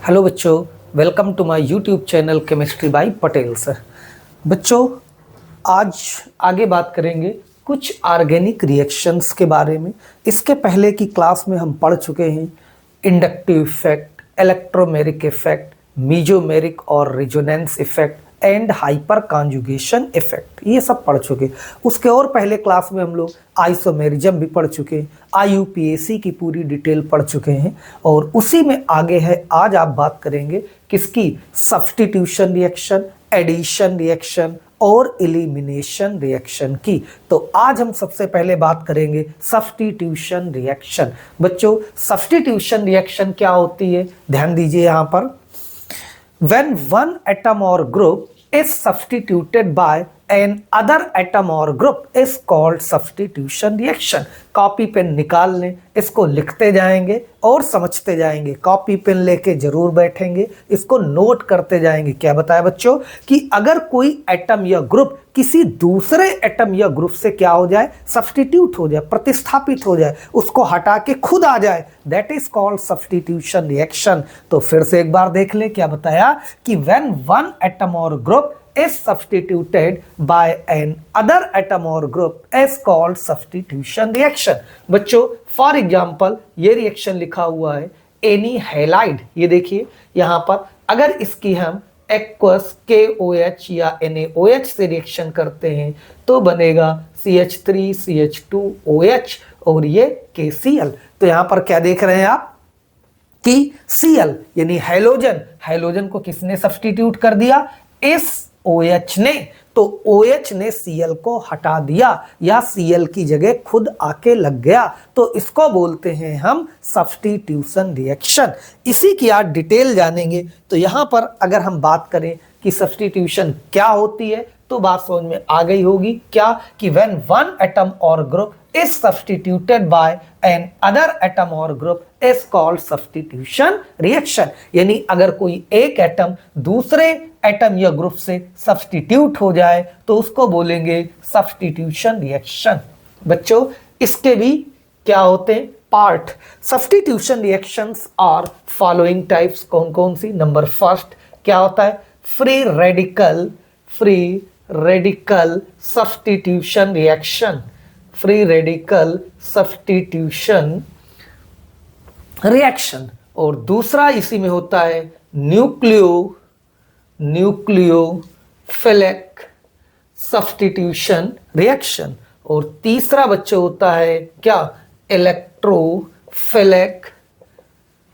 Hello बच्चों, welcome to my YouTube channel chemistry by Patel sir. बच्चों, आज आगे बात करेंगे कुछ ऑर्गेनिक रिएक्शंस के बारे में। इसके पहले की क्लास में हम पढ़ चुके हैं inductive effect, electromeric effect, mesomeric और resonance effect and hyper conjugation effect, ये सब पढ़ चुके। उसके और पहले क्लास में हम लोग आइसोमेरिज्म भी पढ़ चुके हैं, आईयूपीएसी की पूरी डिटेल पढ़ चुके हैं और उसी में आगे है आज आप बात करेंगे किसकी, सब्स्टिट्यूशन रिएक्शन, एडिशन रिएक्शन और एलिमिनेशन रिएक्शन की। तो आज हम सबसे पहले बात करेंगे सब्स्टिट्यूशन रिएक्शन। बच्चों, सब्स्टिट्यूशन रिएक्शन क्या होती है, ध्यान दीजिए यहाँ पर। When one atom or group is substituted by an other atom or group is called substitution reaction। Copy pen निकाल लें, इसको लिखते जाएंगे और समझते जाएंगे। कॉपी पेन लेके जरूर बैठेंगे, इसको नोट करते जाएंगे। क्या बताया बच्चों कि अगर कोई एटम या ग्रुप किसी दूसरे एटम या ग्रुप से क्या हो जाए, सब्स्टिट्यूट हो जाए, प्रतिस्थापित हो जाए, उसको हटा के खुद आ जाए, that is called substitution reaction. तो फिर से एक बार देख ले, क्या बताया कि व्हेन वन एटम और group is substituted by an other atom or group is called substitution reaction। बच्चों, फॉर एग्जाम्पल ये रिएक्शन लिखा हुआ है एनी हैलाइड, ये देखिए यहाँ पर अगर इसकी हम एक्वस KOH या NaOH से रिएक्शन करते हैं तो बनेगा CH3CH2OH और ये KCl। तो यहाँ पर क्या देख रहे हैं आप कि Cl यानी हैलोजन, हैलोजन को किसने सब्स्टिट्यूट कर दिया, इस OH ने। तो OH ने Cl को हटा दिया या Cl की जगह खुद आके लग गया, तो इसको बोलते हैं हम सब्स्टिट्यूशन रिएक्शन। इसी की आज डिटेल जानेंगे। तो यहाँ पर अगर हम बात करें कि सब्स्टिट्यूशन क्या होती है तो बात समझ में आ गई होगी, क्या कि व्हेन वन एटम और group is substituted by an other atom or group is called substitution reaction। यानी अगर कोई एक एटम दूसरे एटम या ग्रुप से सब्स्टिट्यूट हो जाए तो उसको बोलेंगे सब्स्टिट्यूशन रिएक्शन। बच्चों, इसके भी क्या होते हैं part. Substitution reactions are following types, कौन कौन सी। नंबर फर्स्ट क्या होता है, free radical substitution reaction, free radical substitution reaction. और दूसरा इसी में होता है न्यूक्लियोफिलिक सब्स्टिट्यूशन रिएक्शन। और तीसरा बच्चे होता है क्या, इलेक्ट्रोफिलिक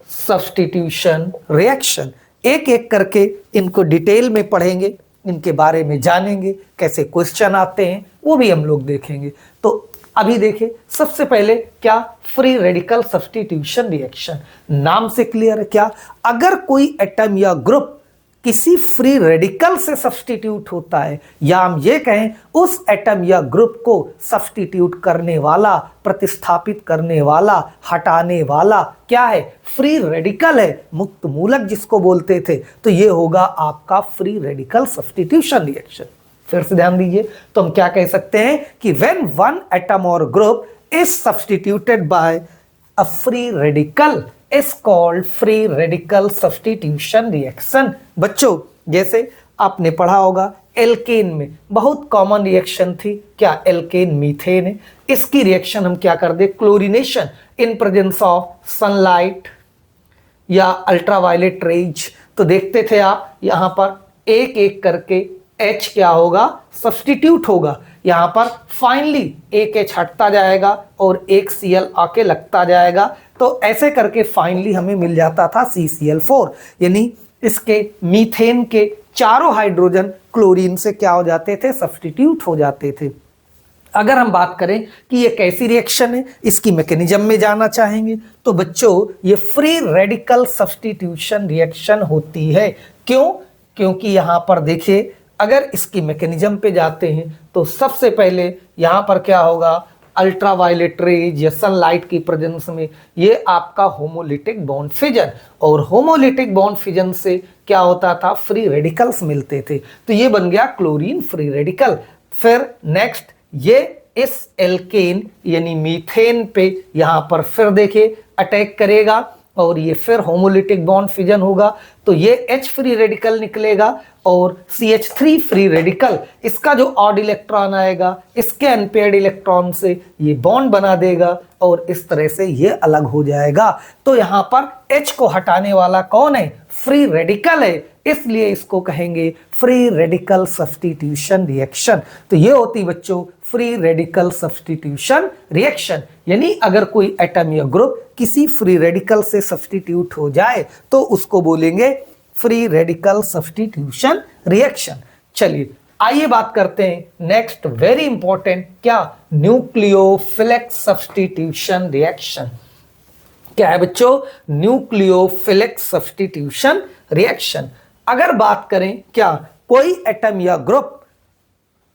सब्स्टिट्यूशन रिएक्शन। एक एक करके इनको डिटेल में पढ़ेंगे, इनके बारे में जानेंगे, कैसे क्वेश्चन आते हैं वो भी हम लोग देखेंगे। तो अभी देखिए सबसे पहले क्या, फ्री रेडिकल सब्स्टिट्यूशन रिएक्शन। नाम से क्लियर है क्या, अगर कोई एटम या ग्रुप किसी फ्री रेडिकल से सब्स्टिट्यूट होता है, या हम ये कहें उस एटम या ग्रुप को सब्स्टिट्यूट करने वाला, प्रतिस्थापित करने वाला, हटाने वाला क्या है, फ्री रेडिकल है, मुक्त मूलक जिसको बोलते थे, तो ये होगा आपका फ्री रेडिकल सब्स्टिट्यूशन रिएक्शन। फिर से ध्यान दीजिए, तो हम क्या कह सकते हैं कि व्हेन वन एटम और group is substituted by a free radical is called free radical substitution reaction। बच्चों, जैसे आपने पढ़ा होगा एल्केन में बहुत कॉमन रिएक्शन थी, क्या, एल्केन मीथेन है। इसकी रिएक्शन हम क्या कर दे, chlorination in presence of sunlight या अल्ट्रावायलेट रेज। तो देखते थे आप यहाँ पर एक एक करके H क्या होगा, सब्स्टिट्यूट होगा। यहाँ पर फाइनली एक H हटता जाएगा और एक Cl आके लगता जाएगा, तो ऐसे करके फाइनली हमें मिल जाता था CCl4। यानी इसके मीथेन के चारों हाइड्रोजन क्लोरीन से क्या हो जाते थे, सब्स्टिट्यूट हो जाते थे। अगर हम बात करें कि ये कैसी रिएक्शन है, इसकी मैकेनिज्म में जाना चाहेंगे, तो बच्चों ये फ्री रेडिकल सब्स्टिट्यूशन रिएक्शन होती है। क्यों, क्योंकि यहाँ पर देखिए अगर इसकी मैकेनिज्म पे जाते हैं तो सबसे पहले यहाँ पर क्या होगा, अल्ट्रावायलेट रेज या सनलाइट की प्रेजेंस में ये आपका होमोलिटिक बॉन्ड फिजन, और होमोलिटिक बॉन्ड फिजन से क्या होता था, फ्री रेडिकल्स मिलते थे, तो ये बन गया क्लोरीन फ्री रेडिकल। फिर नेक्स्ट ये इस एल्केन यानी मीथेन पे यहाँ पर फिर देखिए अटैक करेगा और ये फिर होमोलिटिक बॉन्ड फिजन होगा तो ये H फ्री रेडिकल निकलेगा और CH3 फ्री रेडिकल, इसका जो ऑड इलेक्ट्रॉन आएगा इसके अनपेयर्ड इलेक्ट्रॉन से ये बॉन्ड बना देगा और इस तरह से ये अलग हो जाएगा। तो यहाँ पर H को हटाने वाला कौन है? फ्री रेडिकल है, इसलिए इसको कहेंगे फ्री रेडिकल सब्स्टिट्यूशन रिएक्शन। तो ये होती बच्चों फ्री रेडिकल सब्स्टिट्यूशन रिएक्शन, यानी अगर कोई एटम या ग्रुप किसी फ्री रेडिकल से सब्स्टिट्यूट हो जाए तो उसको बोलेंगे फ्री रेडिकल सब्स्टिट्यूशन रिएक्शन। चलिए आइए बात करते हैं नेक्स्ट वेरी इंपॉर्टेंट, क्या? Nucleophilic substitution reaction. क्या है बच्चों? Nucleophilic substitution reaction. अगर बात करें क्या कोई एटम या ग्रुप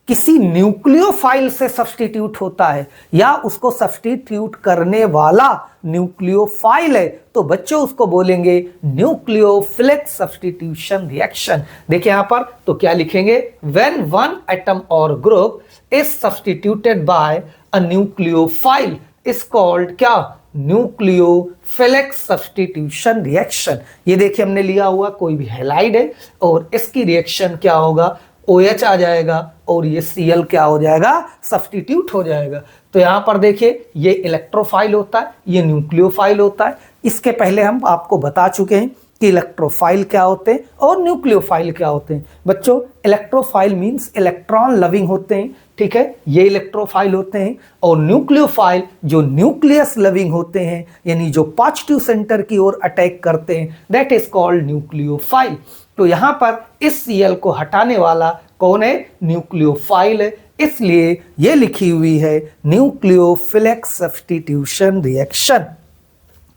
किसी न्यूक्लियोफाइल से सब्स्टिट्यूट होता है या उसको सब्स्टिट्यूट करने वाला न्यूक्लियोफाइल है तो बच्चों उसको बोलेंगे न्यूक्लियोफिलिक सब्स्टिट्यूशन रिएक्शन। देखिए यहां पर तो क्या लिखेंगे? व्हेन वन एटम और group is substituted by a nucleophile is called क्या? Nucleophilic substitution reaction. ये देखिए हमने लिया हुआ कोई भी हैलाइड है और इसकी रिएक्शन क्या होगा? OH आ जाएगा और ये Cl क्या हो जाएगा? सब्स्टिट्यूट हो जाएगा। तो यहां पर देखिए ये इलेक्ट्रोफाइल होता है, ये न्यूक्लियोफाइल होता है। इसके पहले हम आपको बता चुके हैं कि इलेक्ट्रोफाइल क्या होते हैं और न्यूक्लियोफाइल क्या होते हैं। बच्चों इलेक्ट्रोफाइल मींस इलेक्ट्रॉन लविंग होते हैं, ठीक है, ये इलेक्ट्रोफाइल होते हैं। और न्यूक्लियोफाइल जो न्यूक्लियस लविंग होते हैं, यानी जो पॉजिटिव सेंटर की ओर अटैक करते हैं, दैट इज कॉल्ड न्यूक्लियोफाइल। तो यहां पर इस Cl को हटाने वाला कौन है? न्यूक्लियोफाइल है, इसलिए ये लिखी हुई है न्यूक्लियोफिलिक सब्स्टिट्यूशन रिएक्शन।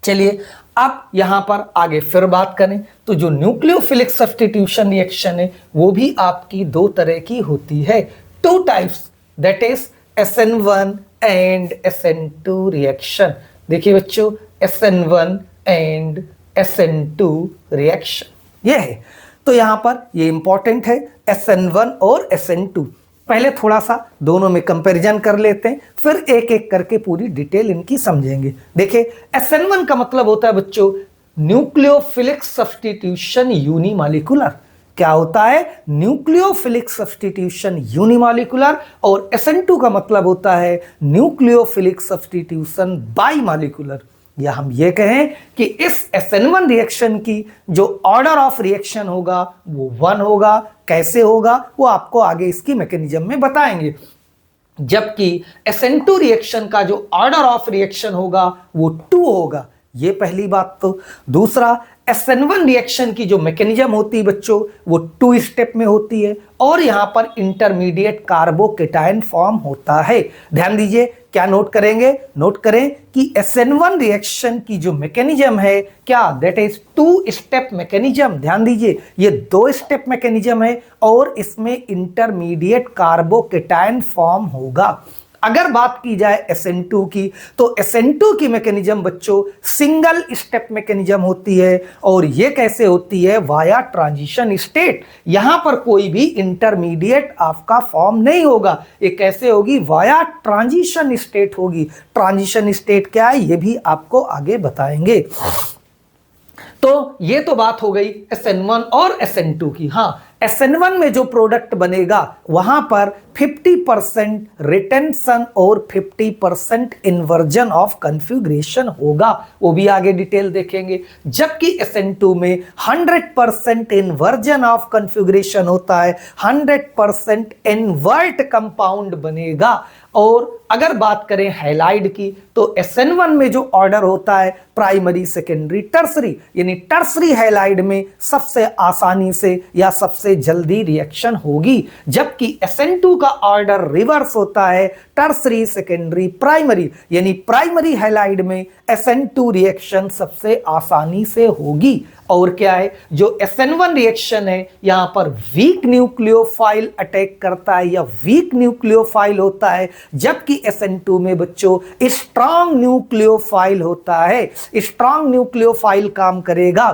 चलिए अब यहां पर आगे फिर बात करें तो जो न्यूक्लियोफिलिक सब्स्टिट्यूशन रिएक्शन है वो भी आपकी दो तरह की होती है, two types, that is SN1 and SN2 reaction. देखिए बच्चों SN1 एंड SN2 रिएक्शन ये है। तो यहां पर ये इंपॉर्टेंट है SN1 और SN2। पहले थोड़ा सा दोनों में कंपैरिजन कर लेते हैं, फिर एक एक करके पूरी डिटेल इनकी समझेंगे। देखिए SN1 का मतलब होता है बच्चों न्यूक्लियोफिलिक सब्स्टिट्यूशन यूनिमॉलिक्यूलर। क्या होता है? Nucleophilic substitution unimolecular. और SN2 का मतलब होता है न्यूक्लियोफिलिक सब्स्टिट्यूशन बाइमॉलिक्यूलर। या हम ये कहें कि इस SN1 रिएक्शन की जो ऑर्डर ऑफ रिएक्शन होगा वो 1 होगा। कैसे होगा वो आपको आगे इसकी मैकेनिज्म में बताएंगे। जबकि SN2 रिएक्शन का जो ऑर्डर ऑफ रिएक्शन होगा वो 2 होगा। ये पहली बात। तो दूसरा SN1 रिएक्शन की जो मैकेनिज्म होती है बच्चों वो 2 स्टेप में होती है और यहां पर इंटरमीडिएट कार्बोकेटायन फॉर्म होता है। ध्यान दीजिए क्या नोट करेंगे? नोट करें कि SN1 रिएक्शन की जो मैकेनिज्म है क्या? That is 2 step mechanism. ध्यान दीजिए ये 2 स्टेप मैकेनिज्म है और इसमें इंटरमीडिएट कार्बोकेटायन फॉर्म होगा। अगर बात की जाए SN2 की तो SN2 की मैकेनिज्म बच्चों सिंगल स्टेप मैकेनिज्म होती है और ये कैसे होती है? Via transition state. यहां पर कोई भी इंटरमीडिएट आपका फॉर्म नहीं होगा। ये कैसे होगी? वाया ट्रांजिशन स्टेट होगी। ट्रांजिशन स्टेट क्या है ये भी आपको आगे बताएंगे। तो ये तो बात हो गई SN1 और SN2 की। हाँ SN1 में जो प्रोडक्ट बनेगा वहां पर 50% रिटेंशन और 50% इन्वर्जन ऑफ कॉन्फ़िगरेशन होगा, वो भी आगे डिटेल देखेंगे। जबकि SN2 में 100% इन्वर्जन ऑफ कॉन्फ़िगरेशन होता है, 100% इन्वर्ट कंपाउंड बनेगा। और अगर बात करें हैलाइड की तो SN1 में जो ऑर्डर होता है प्राइमरी, सेकेंडरी, टर्सरी, यानी टर्सरी हैलाइड में सबसे आसानी से या सबसे जल्दी रिएक्शन होगी। जबकि SN2 का ऑर्डर रिवर्स होता है, टर्सरी, सेकेंडरी, प्राइमरी, यानी प्राइमरी हैलाइड में SN2 रिएक्शन सबसे आसानी से होगी। और क्या है? जो SN1 रिएक्शन है यहां पर वीक न्यूक्लियोफाइल अटैक करता है या वीक न्यूक्लियोफाइल होता है, जबकि SN2 में बच्चों स्ट्रॉन्ग न्यूक्लियोफाइल होता है। स्ट्रॉन्ग न्यूक्लियोफाइल काम करेगा।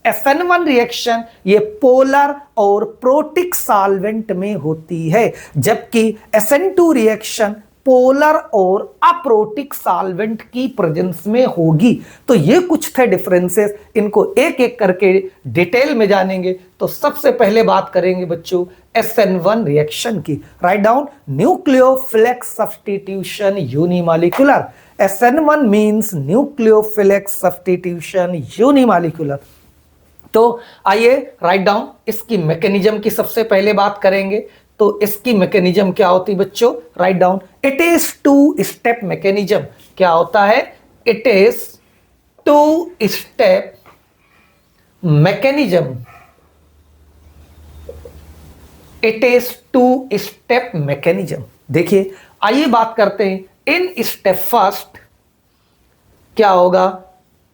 SN1 रिएक्शन ये पोलर और प्रोटिक सॉल्वेंट में होती है, जबकि SN2 रिएक्शन पोलर और अप्रोटिक सॉल्वेंट की प्रेजेंस में होगी। तो ये कुछ थे डिफरेंसेस, इनको एक एक करके डिटेल में जानेंगे। तो सबसे पहले बात करेंगे बच्चों SN1 रिएक्शन की। Write down, nucleophilic substitution unimolecular. SN1 means nucleophilic substitution unimolecular. तो आइए राइट डाउन, इसकी मैकेनिज्म की सबसे पहले बात करेंगे। तो इसकी मैकेनिज्म क्या होती है बच्चों? Write down, it is 2 step mechanism. क्या होता है? It is 2 step mechanism. It is 2 step mechanism. देखिए, आइए बात करते हैं इन स्टेप फर्स्ट क्या होगा?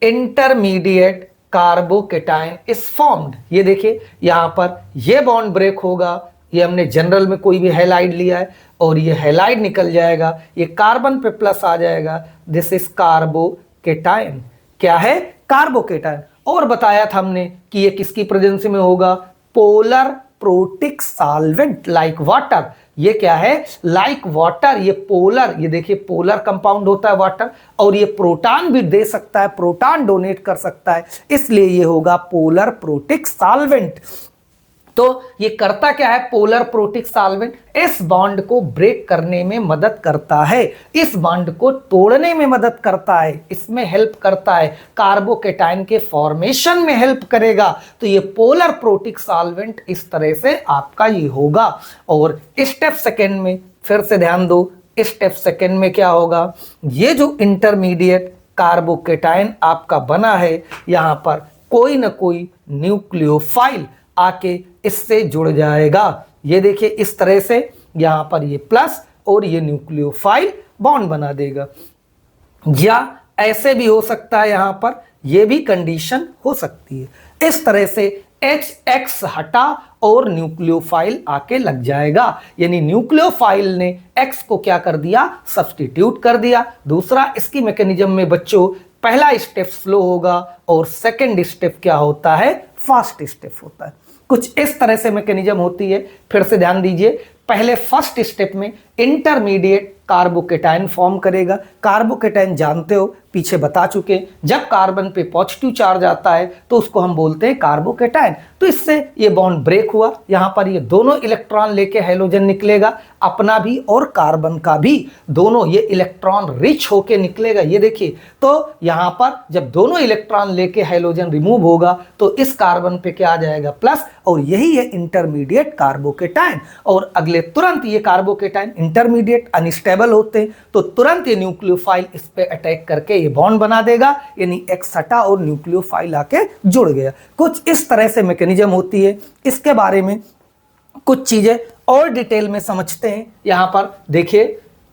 Intermediate carbocation is formed. ये देखिए, यहां पर ये बॉन्ड ब्रेक होगा। ये हमने जनरल में कोई भी हैलाइड लिया है और ये हैलाइड निकल जाएगा, ये कार्बन पे प्लस आ जाएगा। This is carbocation. क्या है? कार्बोकेटाइन। और बताया था हमने कि ये किसकी प्रेजेंस में होगा? Polar protic solvent like water. ये क्या है? Like water. ये पोलर, ये देखिए पोलर कंपाउंड होता है वाटर, और ये प्रोटॉन भी दे सकता है, प्रोटॉन डोनेट कर सकता है, इसलिए ये होगा पोलर प्रोटिक सॉल्वेंट। तो ये करता क्या है? पोलर प्रोटिक सॉल्वेंट इस बॉन्ड को ब्रेक करने में मदद करता है, इस बॉन्ड को तोड़ने में मदद करता है, इसमें हेल्प करता है, कार्बोकेटाइन के फॉर्मेशन में हेल्प करेगा। तो ये पोलर प्रोटिक सॉल्वेंट इस तरह से आपका ये होगा। और स्टेप सेकेंड में फिर से ध्यान दो, स्टेप सेकेंड में क्या होगा? ये जो इंटरमीडिएट कार्बोकेटाइन आपका बना है, यहां पर कोई ना कोई न्यूक्लियोफाइल आके इससे जुड़ जाएगा। ये देखिए इस तरह से यहां पर ये प्लस और ये न्यूक्लियोफाइल बॉन्ड बना देगा। या ऐसे भी हो सकता है, यहां पर ये भी कंडीशन हो सकती है। इस तरह से HX हटा और न्यूक्लियोफाइल आके लग जाएगा, यानी न्यूक्लियोफाइल ने X को क्या कर दिया? सब्स्टिट्यूट कर दिया। दूसरा, इसकी मैकेनिज्म में बच्चों पहला स्टेप स्लो होगा और सेकंड स्टेप क्या होता है? फास्ट स्टेप होता है। कुछ इस तरह से मैकेनिज्म होती है। फिर से ध्यान दीजिए, पहले फर्स्ट स्टेप में इंटरमीडिएट कार्बोकेटाइन फॉर्म करेगा। कार्बोकेटाइन जानते हो, पीछे बता चुके, जब कार्बन पे पॉजिटिव चार्ज आता है तो उसको हम बोलते हैं कार्बोकेटाइन। तो इससे ये बॉन्ड ब्रेक हुआ, यहां पर ये दोनों इलेक्ट्रॉन लेके हैलोजन निकलेगा, अपना भी और कार्बन का भी, दोनों ये इलेक्ट्रॉन रिच होके निकलेगा। ये देखिए, तो यहां पर जब दोनों इलेक्ट्रॉन लेके हैलोजन रिमूव होगा तो इस कार्बन पे क्या आ जाएगा? प्लस, और यही है इंटरमीडिएट कार्बोकेटाइन। और अगले तुरंत ये कार्बोकेटाइन इंटरमीडिएट अनस्टेबल होते हैं, तो तुरंत ये न्यूक्लियोफाइल इस पे अटैक करके ये बॉन्ड बना देगा, यानी X हटा और न्यूक्लियोफाइल आके जुड़ गया। कुछ इस तरह से मैकेनिज्म होती है। इसके बारे में कुछ चीजें और डिटेल में समझते हैं। यहां पर देखिए,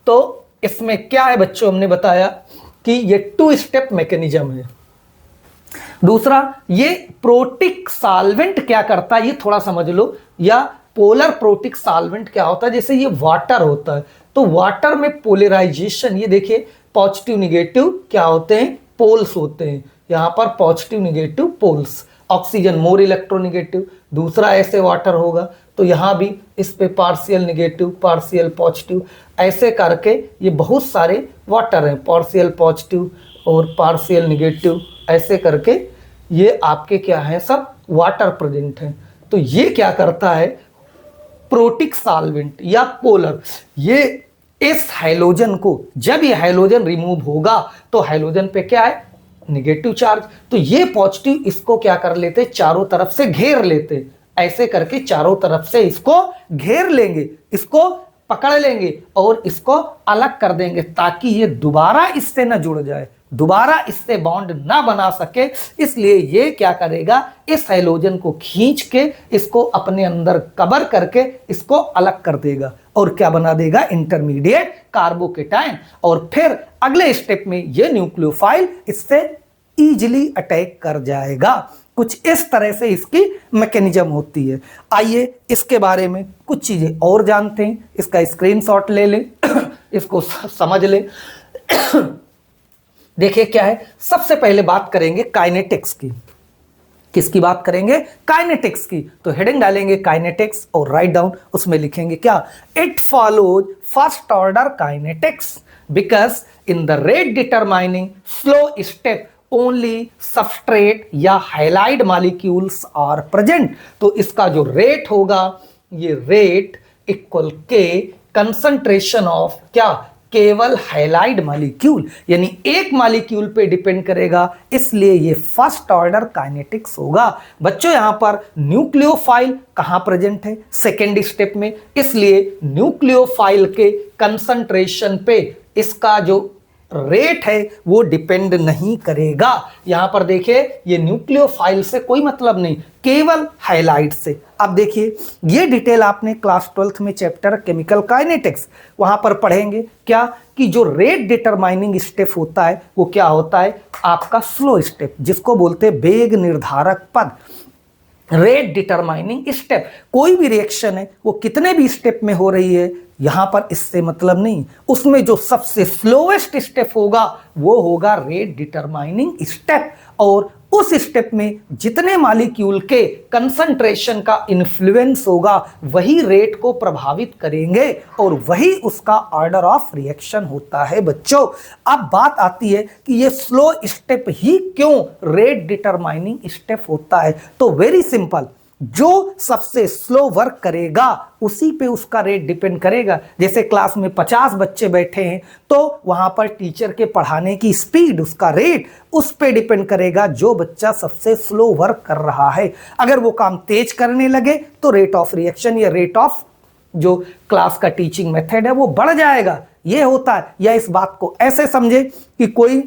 तो इसमें क्या है बच्चों? हमने बताया कि ये 2 स्टेप मैकेनिज्म है। दूसरा, ये प्रोटिक सॉल्वेंट क्या करता है ये थोड़ा समझ लो। या पोलर प्रोटिक सॉल्वेंट क्या होता है? जैसे ये वाटर होता है, तो वाटर में पोलराइजेशन, ये देखिए पॉजिटिव निगेटिव क्या होते हैं? पोल्स होते हैं। यहां पर positive negative poles. Oxygen more electronegative, दूसरा ऐसे वाटर होगा, तो यहां भी इस पे पार्शियल निगेटिव पार्शियल पॉजिटिव, ऐसे करके ये बहुत सारे वाटर हैं, पार्शियल पॉजिटिव और पार्शियल निगेटिव, ऐसे करके ये आपके क्या है? सब वाटर प्रेजेंट हैं। तो ये क्या करता है? प्रोटिक सॉल्वेंट या पोलर, ये इस हाइड्रोजन को, जब ये हाइड्रोजन रिमूव होगा तो हाइड्रोजन पे क्या है? Negative charge. तो ये पॉजिटिव इसको क्या कर लेते? चारों तरफ से घेर लेते, ऐसे करके चारों तरफ से इसको घेर लेंगे, इसको पकड़ लेंगे और इसको अलग कर देंगे, ताकि ये दोबारा इससे न जुड़ जाए, दोबारा इससे बॉन्ड ना बना सके। इसलिए ये क्या करेगा? इस हाइड्रोजन को खींच के इसको अपने अंदर कवर करके इसको अलग कर देगा और क्या बना देगा? Intermediate carbocation. और फिर अगले स्टेप में ये न्यूक्लियोफाइल इससे इजीली अटैक कर जाएगा। कुछ इस तरह से इसकी मैकेनिज्म होती है। आइए इसके बारे में कुछ चीजें और जानते हैं। इसका स्क्रीनशॉट ले लें, इसको समझ लें। देखिए क्या है, सबसे पहले बात करेंगे काइनेटिक्स की। किसकी बात करेंगे? काइनेटिक्स की। तो हेडिंग डालेंगे काइनेटिक्स और राइट डाउन उसमें लिखेंगे क्या? It follows first order kinetics because in the rate determining slow step only substrate या हाइलाइट मॉलिक्यूल्स आर प्रेजेंट। तो इसका जो रेट होगा, ये रेट इक्वल के कंसंट्रेशन ऑफ क्या? केवल हाइलाइट मॉलिक्यूल, यानी एक मॉलिक्यूल पे डिपेंड करेगा, इसलिए ये फर्स्ट ऑर्डर काइनेटिक्स होगा। बच्चों यहां पर न्यूक्लियोफाइल कहां प्रेजेंट है? सेकेंड स्टेप में, इसलिए न्यूक्लियोफाइल के कंसंट्रेशन पे इसका जो रेट है वो डिपेंड नहीं करेगा। यहां पर देखिए ये न्यूक्लियोफाइल से कोई मतलब नहीं, केवल हाइलाइट से। अब देखिए ये डिटेल आपने क्लास 12th में चैप्टर केमिकल काइनेटिक्स वहां पर पढ़ेंगे क्या? कि जो रेट डिटरमाइनिंग स्टेप होता है वो क्या होता है? आपका स्लो स्टेप, जिसको बोलते हैं वेग निर्धारक पद। रेट डिटरमाइनिंग स्टेप, कोई भी रिएक्शन है वो कितने भी स्टेप में हो रही है, यहां पर इससे मतलब नहीं, उसमें जो सबसे स्लोएस्ट स्टेप होगा वो होगा रेट डिटरमाइनिंग स्टेप। और उस स्टेप में जितने मॉलिक्यूल के कंसंट्रेशन का इन्फ्लुएंस होगा वही रेट को प्रभावित करेंगे और वही उसका ऑर्डर ऑफ रिएक्शन होता है। बच्चों अब बात आती है कि ये स्लो स्टेप ही क्यों रेट डिटरमाइनिंग स्टेप होता है? तो वेरी सिंपल, जो सबसे स्लो वर्क करेगा उसी पे उसका रेट डिपेंड करेगा। जैसे क्लास में 50 बच्चे बैठे हैं तो वहां पर टीचर के पढ़ाने की स्पीड, उसका रेट उस पे डिपेंड करेगा जो बच्चा सबसे स्लो वर्क कर रहा है। अगर वो काम तेज करने लगे तो रेट ऑफ रिएक्शन या रेट ऑफ जो क्लास का टीचिंग मेथड है वो बढ़ जाएगा। ये होता है। या इस बात को ऐसे समझे कि कोई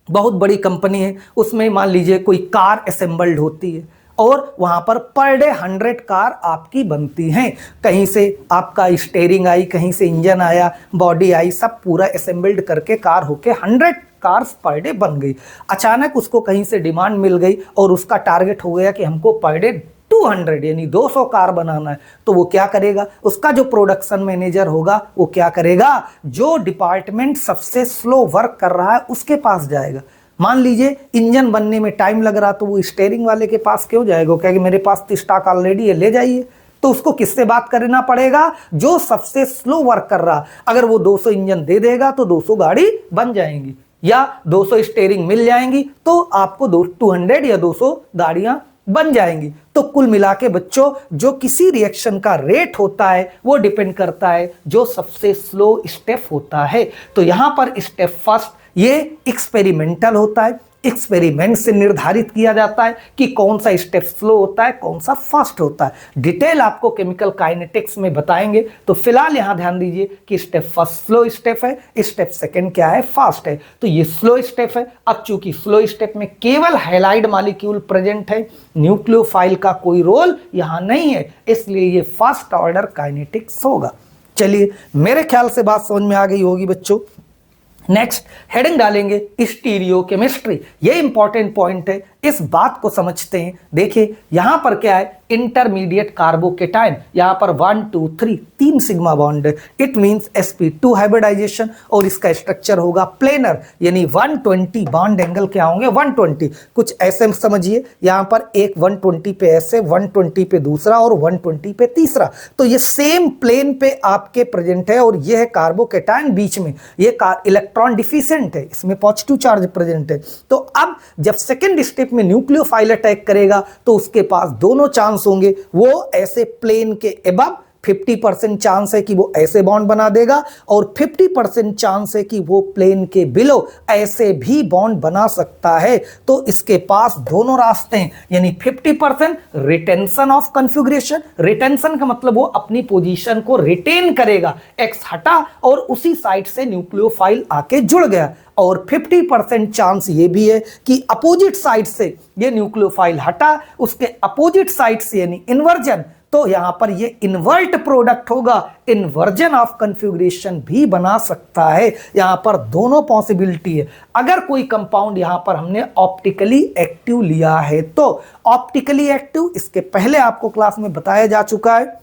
बहुत बड़ी कंपनी है, उसमें मान लीजिए कोई कार असेंबल्ड होती है और वहां पर डे 100 कार आपकी बनती हैं। कहीं से आपका स्टीयरिंग आई, कहीं से इंजन आया, बॉडी आई, सब पूरा असेंबल्ड करके कार होके 100 कार्स पर डे बन गई। अचानक उसको कहीं से डिमांड मिल गई और उसका टारगेट हो गया कि हमको पर डे 200 यानी 200 कार बनाना है। तो वो क्या करेगा? उसका जो प्रोडक्शन मैनेजर होगा वो क्या करेगा? जो डिपार्टमेंट सबसे स्लो वर्क कर रहा है उसके पास जाएगा। मान लीजिए इंजन बनने में टाइम लग रहा तो वो स्टीयरिंग वाले के पास क्यों जाएगा? कहेगा मेरे पास तो स्टॉक ऑलरेडी है, ले जाइए। तो उसको किससे बात करना पड़ेगा? जो सबसे स्लो वर्क कर रहा। अगर वो 200 इंजन दे देगा तो 200 गाड़ी बन जाएंगी या 200 स्टीयरिंग मिल जाएंगी तो आपको 200 या 200 गाड़ियां बन जाएंगी। तो कुल मिला के बच्चों जो किसी रिएक्शन का रेट होता है वो डिपेंड करता है जो सबसे स्लो स्टेप होता है। तो यहां पर स्टेप फर्स्ट ये एक्सपेरिमेंटल होता है। एक्सपेरिमेंट से निर्धारित किया जाता है कि कौन सा स्टेप स्लो होता है, कौन सा फास्ट होता है। डिटेल आपको केमिकल काइनेटिक्स में बताएंगे। तो फिलहाल यहां ध्यान दीजिए कि स्टेप फर्स्ट स्लो स्टेप है, स्टेप सेकंड क्या है? फास्ट है। तो ये स्लो स्टेप है। अब चूंकि स्लो स्टेप में केवल हैलाइड मॉलिक्यूल प्रेजेंट है, न्यूक्लियोफाइल का कोई रोल यहां नहीं है, इसलिए ये फर्स्ट ऑर्डर काइनेटिक्स होगा। चलिए मेरे ख्याल से बात समझ में आ गई होगी बच्चों। नेक्स्ट हेडिंग डालेंगे स्टीरियोकेमिस्ट्री। ये इंपॉर्टेंट पॉइंट है, इस बात को समझते हैं। देखिए यहां पर क्या है? इंटरमीडिएट कार्बोकेटाइन, यहां पर 1 2 3 3 सिग्मा बॉन्ड है। इट मींस sp2 हाइब्रिडाइजेशन और इसका स्ट्रक्चर होगा प्लेनर, यानी 120 बॉन्ड एंगल क्या होंगे? 120। कुछ ऐसे समझिए, यहां पर एक 120 पे ऐसे, 120 पे दूसरा और 120 पे तीसरा। तो ये सेम प्लेन पे आपके प्रेजेंट है और ये है कार्बोकेटाइन बीच में। ये इलेक्ट्रॉन डिफिशिएंट है, इसमें पॉजिटिव चार्ज प्रेजेंट है। तो अब जब सेकेंड स्टेप में न्यूक्लियोफाइल अटैक करेगा तो उसके पास दोनों चांस होंगे। वो ऐसे प्लेन के अबव 50% चांस है कि वो ऐसे बॉन्ड बना देगा और 50% चांस है कि वो प्लेन के बिलो ऐसे भी बॉन्ड बना सकता है। तो इसके पास दोनों रास्ते हैं, यानी 50% रिटेंशन ऑफ कॉन्फ़िगरेशन। रिटेंशन का मतलब वो अपनी पोजीशन को रिटेन करेगा, एक्स हटा और उसी साइड से न्यूक्लियोफाइल आके जुड़ गया। और 50% चांस ये भी है कि अपोजिट साइड से ये न्यूक्लियोफाइल हटा, उसके अपोजिट साइड से यानी इन्वर्जन, तो यहां पर ये इन्वर्ट प्रोडक्ट होगा, इन्वर्जन ऑफ कॉन्फ़िगरेशन भी बना सकता है। यहां पर दोनों पॉसिबिलिटी है। अगर कोई कंपाउंड यहां पर हमने ऑप्टिकली एक्टिव लिया है तो ऑप्टिकली एक्टिव, इसके पहले आपको क्लास में बताया जा चुका है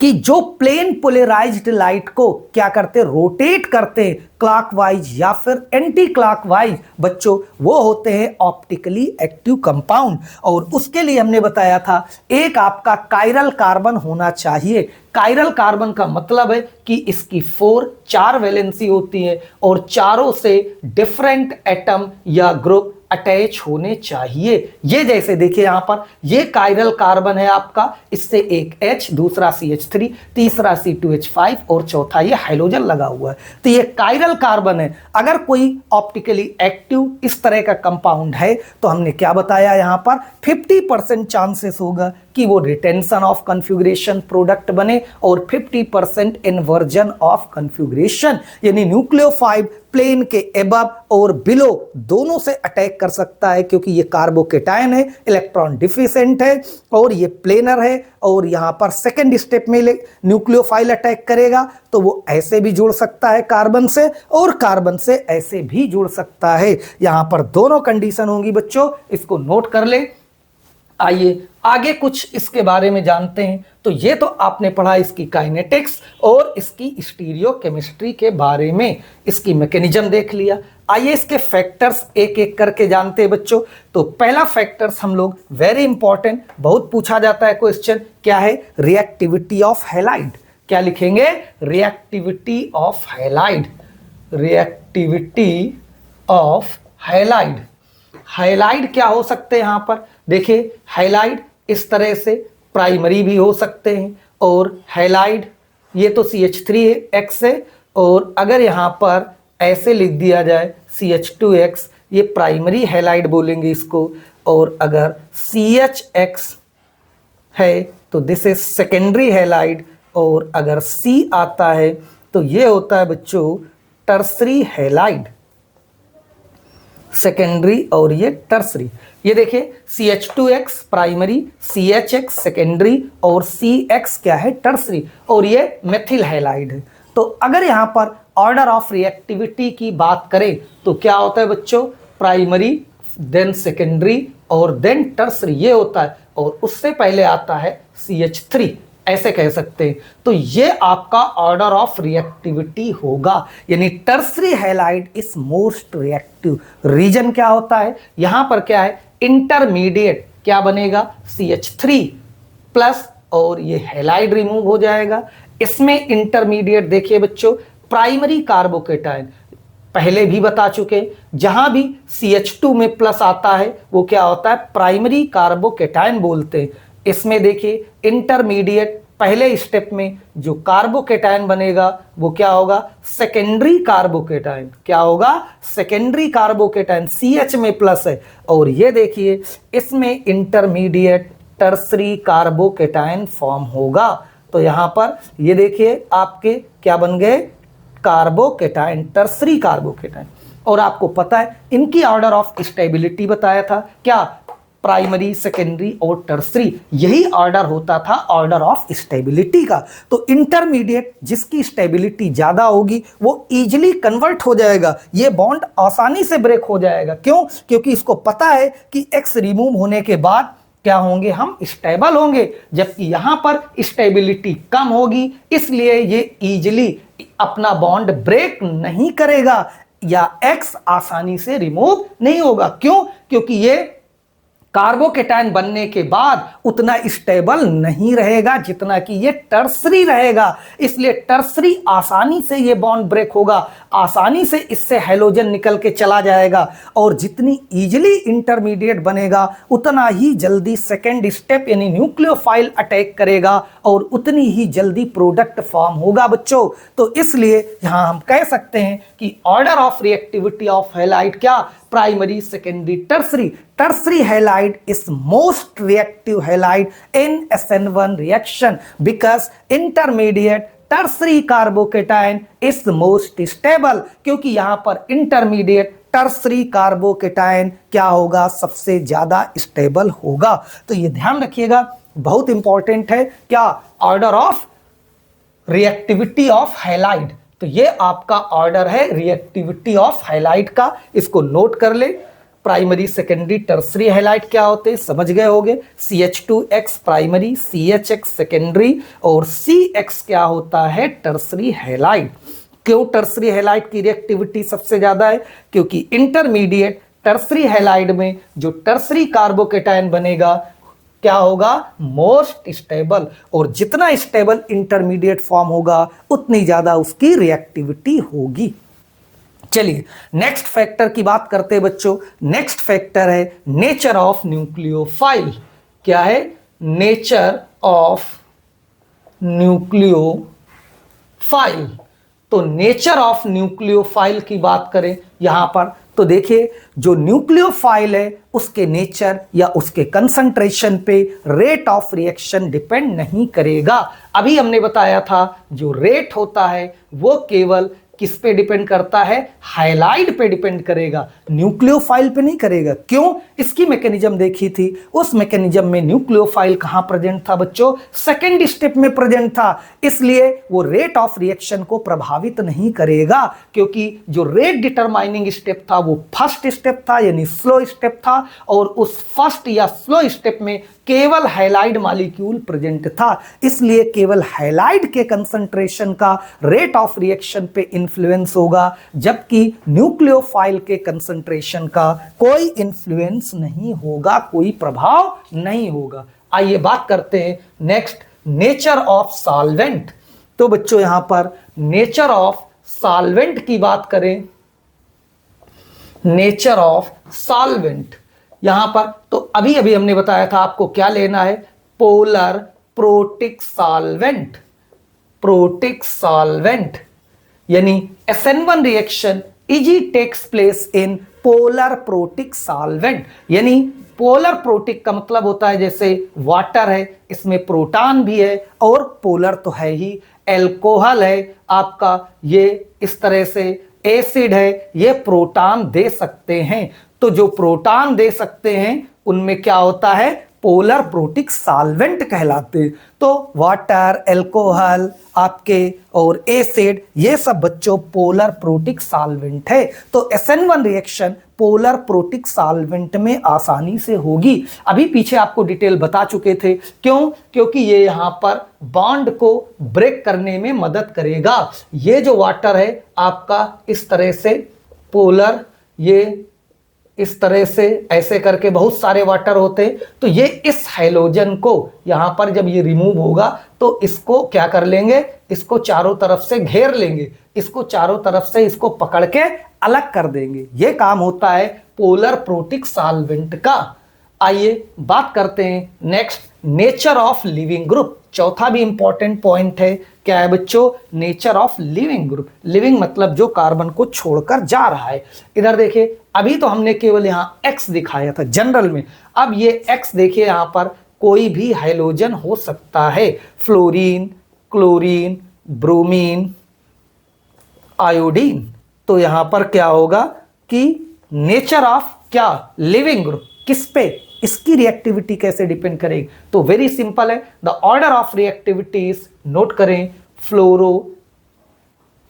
कि जो प्लेन पोलराइज्ड लाइट को क्या करते, रोटेट करते हैं क्लॉकवाइज या फिर एंटी क्लॉकवाइज, बच्चों वो होते हैं ऑप्टिकली एक्टिव कंपाउंड। और उसके लिए हमने बताया था एक आपका कायरल कार्बन होना चाहिए। कायरल कार्बन का मतलब है कि इसकी 4 वैलेंसी होती है और चारों से डिफरेंट एटम या ग्रुप अटैच होने चाहिए। ये जैसे देखिए यहां पर ये कायरल कार्बन है आपका, इससे एक H, दूसरा CH3, तीसरा C2H5 और चौथा ये हाइड्रोजन लगा हुआ है। तो ये कायरल कार्बन है। अगर कोई ऑप्टिकली एक्टिव इस तरह का कंपाउंड है तो हमने क्या बताया यहां पर 50% चांसेस होगा कि वो रिटेंशन ऑफ कॉन्फ़िगरेशन प्रोडक्ट बने और 50% इन्वर्जन ऑफ कॉन्फ़िगरेशन, यानी न्यूक्लियोफाइल प्लेन के एबव और बिलो दोनों से अटैक कर सकता है, क्योंकि ये कार्बोकेटायन है, इलेक्ट्रॉन डिफिशिएंट है और ये प्लेनर है। और यहां पर सेकंड स्टेप में न्यूक्लियोफाइल अटैक करेगा तो वो ऐसे भी जुड़ सकता है कार्बन से और कार्बन से ऐसे भी जुड़ सकता है। यहां पर दोनों कंडीशन होंगी बच्चों, इसको नोट कर ले। आइए आगे कुछ इसके बारे में जानते हैं। तो ये तो आपने पढ़ा इसकी काइनेटिक्स और इसकी स्टीरियोकेमिस्ट्री के बारे में, इसकी मैकेनिज्म देख लिया। आइए इसके फैक्टर्स एक एक करके जानते हैं बच्चों। तो पहला फैक्टर्स हम लोग वेरी इंपॉर्टेंट, बहुत पूछा जाता है क्वेश्चन, क्या है? Reactivity of halide. क्या लिखेंगे? Reactivity of halide. Reactivity of halide. Halide क्या हो सकते हैं? यहां पर देखिए हैलाइड इस तरह से प्राइमरी भी हो सकते हैं और हैलाइड ये तो CH3X है और अगर यहां पर ऐसे लिख दिया जाए CH2X, ये प्राइमरी हैलाइड बोलेंगे इसको, और अगर CHX है तो दिस इज सेकेंडरी हैलाइड, और अगर C आता है तो ये होता है बच्चों टर्सरी हैलाइड। सेकेंडरी और ये टर्सरी। ये देखिए CH2X प्राइमरी, CHX सेकेंडरी और CX क्या है? टर्सरी, और ये मेथिल हैलाइड है। तो अगर यहां पर ऑर्डर ऑफ रिएक्टिविटी की बात करें तो क्या होता है बच्चों? प्राइमरी, देन सेकेंडरी और देन टर्सरी ये होता है, और उससे पहले आता है CH3, ऐसे कह सकते हैं। तो ये आपका ऑर्डर ऑफ रिएक्टिविटी होगा, यानी tertiary halide is most reactive. Reason क्या होता है? यहां पर क्या है? इंटरमीडिएट क्या बनेगा? CH3 प्लस, और ये हैलाइड रिमूव हो जाएगा। इसमें इंटरमीडिएट देखिए बच्चों, प्राइमरी कार्बोकेटायन पहले भी बता चुके, जहां भी CH2 में प्लस आता है वो क्या होता है? प्राइमरी कार्बोकेटायन बोलते हैं। इसमें देखिए इंटरमीडिएट पहले स्टेप में जो कार्बोकेटायन बनेगा वो क्या होगा? Secondary carbocation. क्या होगा? सेकेंडरी कार्बोकेटायन, CH में प्लस है, और ये देखिए इसमें इंटरमीडिएट टर्सरी कार्बोकेटायन फॉर्म होगा। तो यहां पर ये देखिए आपके क्या बन गए? Carbocation, tertiary carbocation. और आपको पता है इनकी ऑर्डर ऑफ स्टेबिलिटी बताया था, क्या? प्राइमरी, सेकेंडरी और टर्सरी, यही ऑर्डर होता था ऑर्डर ऑफ स्टेबिलिटी का। तो इंटरमीडिएट जिसकी स्टेबिलिटी ज्यादा होगी वो इजीली कन्वर्ट हो जाएगा, ये बॉन्ड आसानी से ब्रेक हो जाएगा। क्यों? क्योंकि इसको पता है कि X रिमूव होने के बाद क्या होंगे? हम स्टेबल होंगे, जबकि यहां पर स्टेबिलिटी कम होगी, इसलिए ये इजीली अपना बॉन्ड ब्रेक नहीं करेगा या X आसानी से रिमूव नहीं होगा। क्यों? क्योंकि ये कार्बोकेटायन बनने के बाद उतना स्टेबल नहीं रहेगा जितना कि ये टर्सरी रहेगा, इसलिए टर्सरी आसानी से ये बॉन्ड ब्रेक होगा, आसानी से इससे हैलोजन निकल के चला जाएगा, और जितनी इजीली इंटरमीडिएट बनेगा उतना ही जल्दी सेकेंड स्टेप यानी न्यूक्लियोफाइल अटैक करेगा और उतनी ही जल्दी प्रोडक्ट फॉर्म होगा बच्चों। तो इसलिए यहां हम कह सकते हैं कि order of reactivity of halide क्या? Primary, secondary, tertiary. Tertiary halide is most reactive halide in SN1 reaction because intermediate tertiary carbocation is most stable, क्योंकि यहां पर इंटरमीडिएट टर्सरी कार्बोकेटायन क्या होगा? सबसे ज्यादा स्टेबल होगा। तो ये ध्यान रखिएगा, बहुत इंपॉर्टेंट है। क्या? Order of reactivity of halide. तो ये आपका ऑर्डर है रिएक्टिविटी ऑफ हैलाइड का, इसको नोट कर ले। प्राइमरी सेकेंडरी टर्सरी हैलाइड क्या होते हैं समझ गए होंगे। CH2X प्राइमरी, CHX सेकेंडरी और CX क्या होता है टर्सरी हैलाइड। क्यों टर्सरी हैलाइड की रिएक्टिविटी सबसे ज्यादा है? क्योंकि इंटरमीडिएट टर्सरी हैलाइड में जो टर्सरी कार्बोकेटायन बनेगा क्या होगा? मोस्ट स्टेबल, और जितना स्टेबल इंटरमीडिएट फॉर्म होगा उतनी ज्यादा उसकी रिएक्टिविटी होगी। चलिए नेक्स्ट फैक्टर की बात करते हैं बच्चों। नेक्स्ट फैक्टर है नेचर ऑफ न्यूक्लियोफाइल। क्या है? Nature of nucleophile. तो नेचर ऑफ न्यूक्लियोफाइल की बात करें यहां पर तो देखिए जो न्यूक्लियोफाइल है उसके नेचर या उसके कंसंट्रेशन पे रेट ऑफ रिएक्शन डिपेंड नहीं करेगा। अभी हमने बताया था जो रेट होता है वो केवल किस पे डिपेंड करता है? हाइलाइड पे डिपेंड करेगा, न्यूक्लियोफाइल पे नहीं करेगा। क्यों? इसकी मैकेनिज्म देखी थी, उस मैकेनिज्म में न्यूक्लियोफाइल कहां प्रेजेंट था बच्चों? सेकेंड स्टेप में प्रेजेंट था, इसलिए वो रेट ऑफ रिएक्शन को प्रभावित नहीं करेगा, क्योंकि जो रेट डिटरमाइनिंग स्टेप था वो फर्स्ट स्टेप था, यानी स्लो स्टेप था, और उस फर्स्ट या स्लो स्टेप में केवल हाइलाइड मॉलिक्यूल प्रेजेंट था, इसलिए केवल हाइलाइड के कंसंट्रेशन का रेट ऑफ रिएक्शन पे इन्फ्लुएंस होगा, जबकि न्यूक्लियोफाइल के कंसंट्रेशन का कोई इन्फ्लुएंस नहीं होगा, कोई प्रभाव नहीं होगा। आइए बात करते हैं नेक्स्ट नेचर ऑफ सॉल्वेंट। तो बच्चों यहां पर नेचर ऑफ सॉल्वेंट की बात करें, नेचर ऑफ सॉल्वेंट यहां पर तो अभी अभी हमने बताया था आपको क्या लेना है? Polar protic solvent. Protic solvent यानी SN1 reaction easy takes place in polar protic solvent. यानी पोलर प्रोटिक का मतलब होता है जैसे वाटर है, इसमें प्रोटॉन भी है और पोलर तो है ही, एल्कोहल है आपका, ये इस तरह से एसिड है, ये प्रोटॉन दे सकते हैं। तो जो प्रोटॉन दे सकते हैं उनमें क्या होता है? पोलर प्रोटिक सॉल्वेंट कहलाते। तो वाटर, एल्कोहल आपके और एसिड, ये सब बच्चों पोलर प्रोटिक सॉल्वेंट है। तो SN1 reaction polar protic solvent में आसानी से होगी। अभी पीछे आपको डिटेल बता चुके थे। क्यों? क्योंकि ये यहां पर बॉन्ड को ब्रेक करने में मदद करेगा। ये जो वाटर है आपका इस तरह से पोलर, ये इस तरह से ऐसे करके बहुत सारे वाटर होते हैं, तो ये इस हाइड्रोजन को यहां पर जब ये रिमूव होगा तो इसको क्या कर लेंगे? इसको चारों तरफ से घेर लेंगे, इसको चारों तरफ से इसको पकड़ के अलग कर देंगे। ये काम होता है पोलर प्रोटिक सॉल्वेंट का। आइए बात करते हैं next nature of leaving group. चौथा भी इंपॉर्टेंट पॉइंट है। क्या है बच्चों? Nature of leaving group. Living मतलब जो कार्बन को छोड़कर जा रहा है। इधर देखिए अभी तो हमने केवल यहां X दिखाया था जनरल में, अब ये X देखिए यहां पर कोई भी हाइड्रोजन हो सकता है, फ्लोरीन, क्लोरीन, ब्रोमीन, आयोडीन। तो यहां पर क्या होगा कि नेचर ऑफ क्या? लिविंग ग्रुप किस पे? इसकी रिएक्टिविटी कैसे डिपेंड करेगी? तो वेरी सिंपल है, the order of reactivities note करें, फ्लोरो,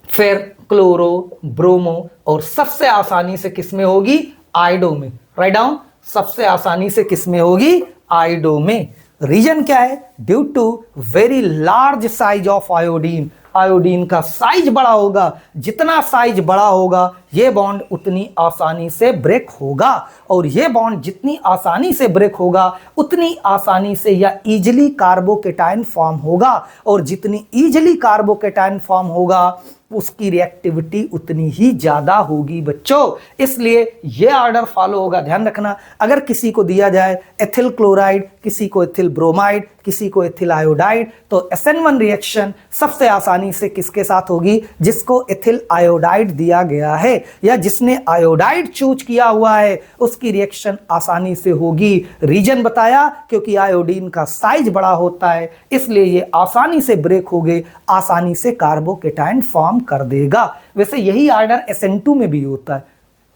फिर क्लोरो, ब्रोमो, और सबसे आसानी से किसमें होगी? आयोडो में। राइट डाउन, सबसे आसानी से किसमें होगी? आयोडो में। रीजन क्या है? Due to very large size of iodine. Iodine का साइज बड़ा होगा, जितना साइज बड़ा होगा ये बॉन्ड उतनी आसानी से ब्रेक होगा, और ये बॉन्ड जितनी आसानी से ब्रेक होगा उतनी आसानी से या इजिली कार्बोकेटायन फॉर्म होगा, और जितनी इजिली कार्बोकेटायन फॉर्म होगा उसकी रिएक्टिविटी उतनी ही ज्यादा होगी बच्चों। इसलिए ये ऑर्डर फॉलो होगा, ध्यान रखना। अगर किसी को दिया जाए एथिल क्लोराइड, किसी को एथिल ब्रोमाइड, किसी को एथिल आयोडाइड, तो SN1 रिएक्शन सबसे आसानी से किसके साथ होगी? जिसको एथिल आयोडाइड दिया गया है या जिसने आयोडाइड चूज किया हुआ है उसकी रिएक्शन आसानी से होगी। रीजन बताया, क्योंकि आयोडीन का साइज बड़ा होता है, इसलिए ये आसानी से ब्रेक हो गए, आसानी से कार्बोकेटायन फॉर्म कर देगा। वैसे यही ऑर्डर SN2 में भी होता है,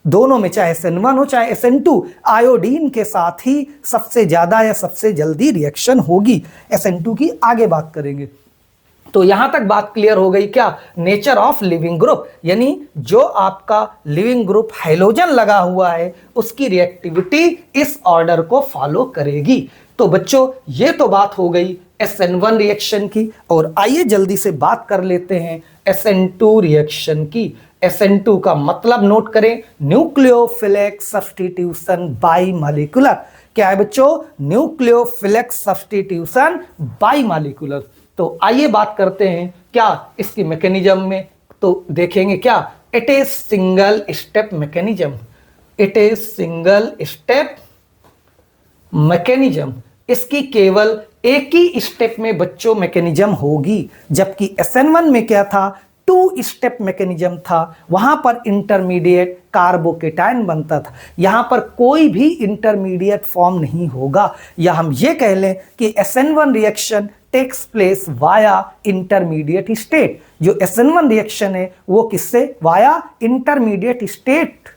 दोनों में, चाहे SN1 हो चाहे SN2, आयोडीन के साथ ही सबसे ज्यादा या सबसे जल्दी रिएक्शन होगी। SN2 की आगे बात करेंगे। तो यहां तक बात क्लियर हो गई क्या? नेचर ऑफ लिविंग ग्रुप, यानी जो आपका लिविंग ग्रुप हैलोजन लगा हुआ है उसकी रिएक्टिविटी इस ऑर्डर को फॉलो करेगी। तो बच्चों ये तो बात हो गई SN1 रिएक्शन की, और आइए जल्दी से बात कर लेते हैं SN2 रिएक्शन की। SN2 का मतलब नोट करें, न्यूक्लियोफिलिक सब्स्टिट्यूशन बाई मॉलिक्यूलर। क्या है बच्चों? Nucleophilic substitution by molecular. तो आइए बात करते हैं क्या इसकी मैकेनिज्म में, तो देखेंगे क्या, it is single step mechanism. It is single step mechanism, इसकी केवल एक ही स्टेप में बच्चों मैकेनिज्म होगी, जबकि SN1 में क्या था, 2 स्टेप मैकेनिज्म था। वहां पर इंटरमीडिएट कार्बोकेटायन बनता था, यहां पर कोई भी इंटरमीडिएट फॉर्म नहीं होगा। या हम ये कह लें कि SN1 reaction takes place via intermediate state. जो SN1 रिएक्शन है वो किससे? वाया इंटरमीडिएट स्टेट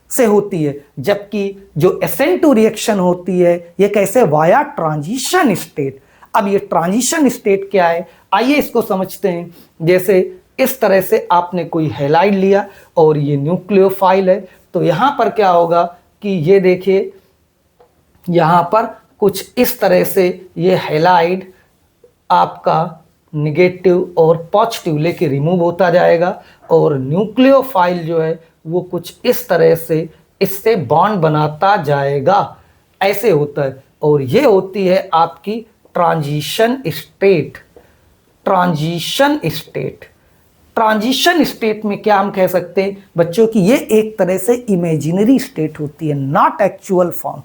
से होती है, जबकि जो SN2 रिएक्शन होती है ये कैसे? Via transition state. अब ये ट्रांजिशन स्टेट क्या है, आइए इसको समझते हैं। जैसे इस तरह से आपने कोई हैलाइड लिया और ये न्यूक्लियोफाइल है, तो यहां पर क्या होगा कि ये देखिए यहां पर कुछ इस तरह से ये हैलाइड आपका निगेटिव और पॉजिटिव लेके रिमूव होता जाएगा, और न्यूक्लियोफाइल जो है वो कुछ इस तरह से इससे बॉन्ड बनाता जाएगा, ऐसे होता है। और ये होती है आपकी transition state. Transition state, transition state में क्या हम कह सकते हैं बच्चों की, ये एक तरह से इमेजिनरी स्टेट होती है, नॉट एक्चुअल फॉर्म।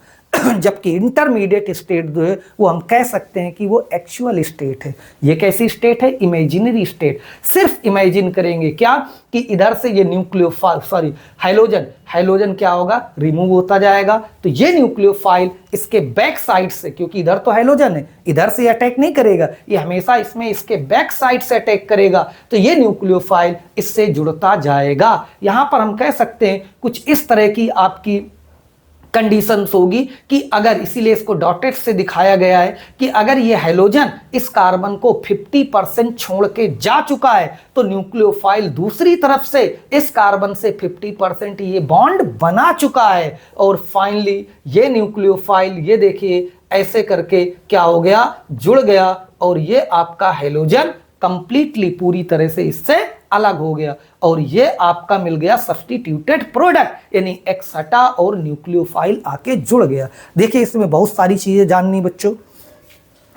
जबकि इंटरमीडिएट स्टेट जो है वो हम कह सकते हैं कि वो एक्चुअल स्टेट है। ये कैसी स्टेट है? Imaginary state. सिर्फ इमेजिन करेंगे क्या कि इधर से ये न्यूक्लियोफाइल हैलोजन क्या होगा? रिमूव होता जाएगा। तो ये न्यूक्लियोफाइल इसके बैक साइड से, क्योंकि इधर तो हैलोजन है, इधर से अटैक नहीं करेगा, ये हमेशा इसमें इसके बैक साइड से अटैक करेगा, तो ये न्यूक्लियोफाइल इससे जुड़ता जाएगा। यहां पर हम कह सकते हैं कुछ इस तरह की आपकी कंडीशंस होगी कि अगर, इसीलिए इसको डॉटेड से दिखाया गया है कि अगर ये हैलोजन इस कार्बन को 50% छोड़ के जा चुका है तो न्यूक्लियोफाइल दूसरी तरफ से इस कार्बन से 50% ये बॉन्ड बना चुका है, और फाइनली ये न्यूक्लियोफाइल ये देखिए ऐसे करके क्या हो गया? जुड़ गया, और ये आपका हैलोजन कंप्लीटली पूरी तरह से इससे अलग हो गया, और ये आपका मिल गया सब्स्टिट्यूटेड प्रोडक्ट, यानी एक्स हटा और न्यूक्लियोफाइल आके जुड़ गया। देखिए इसमें बहुत सारी चीजें जाननी बच्चों।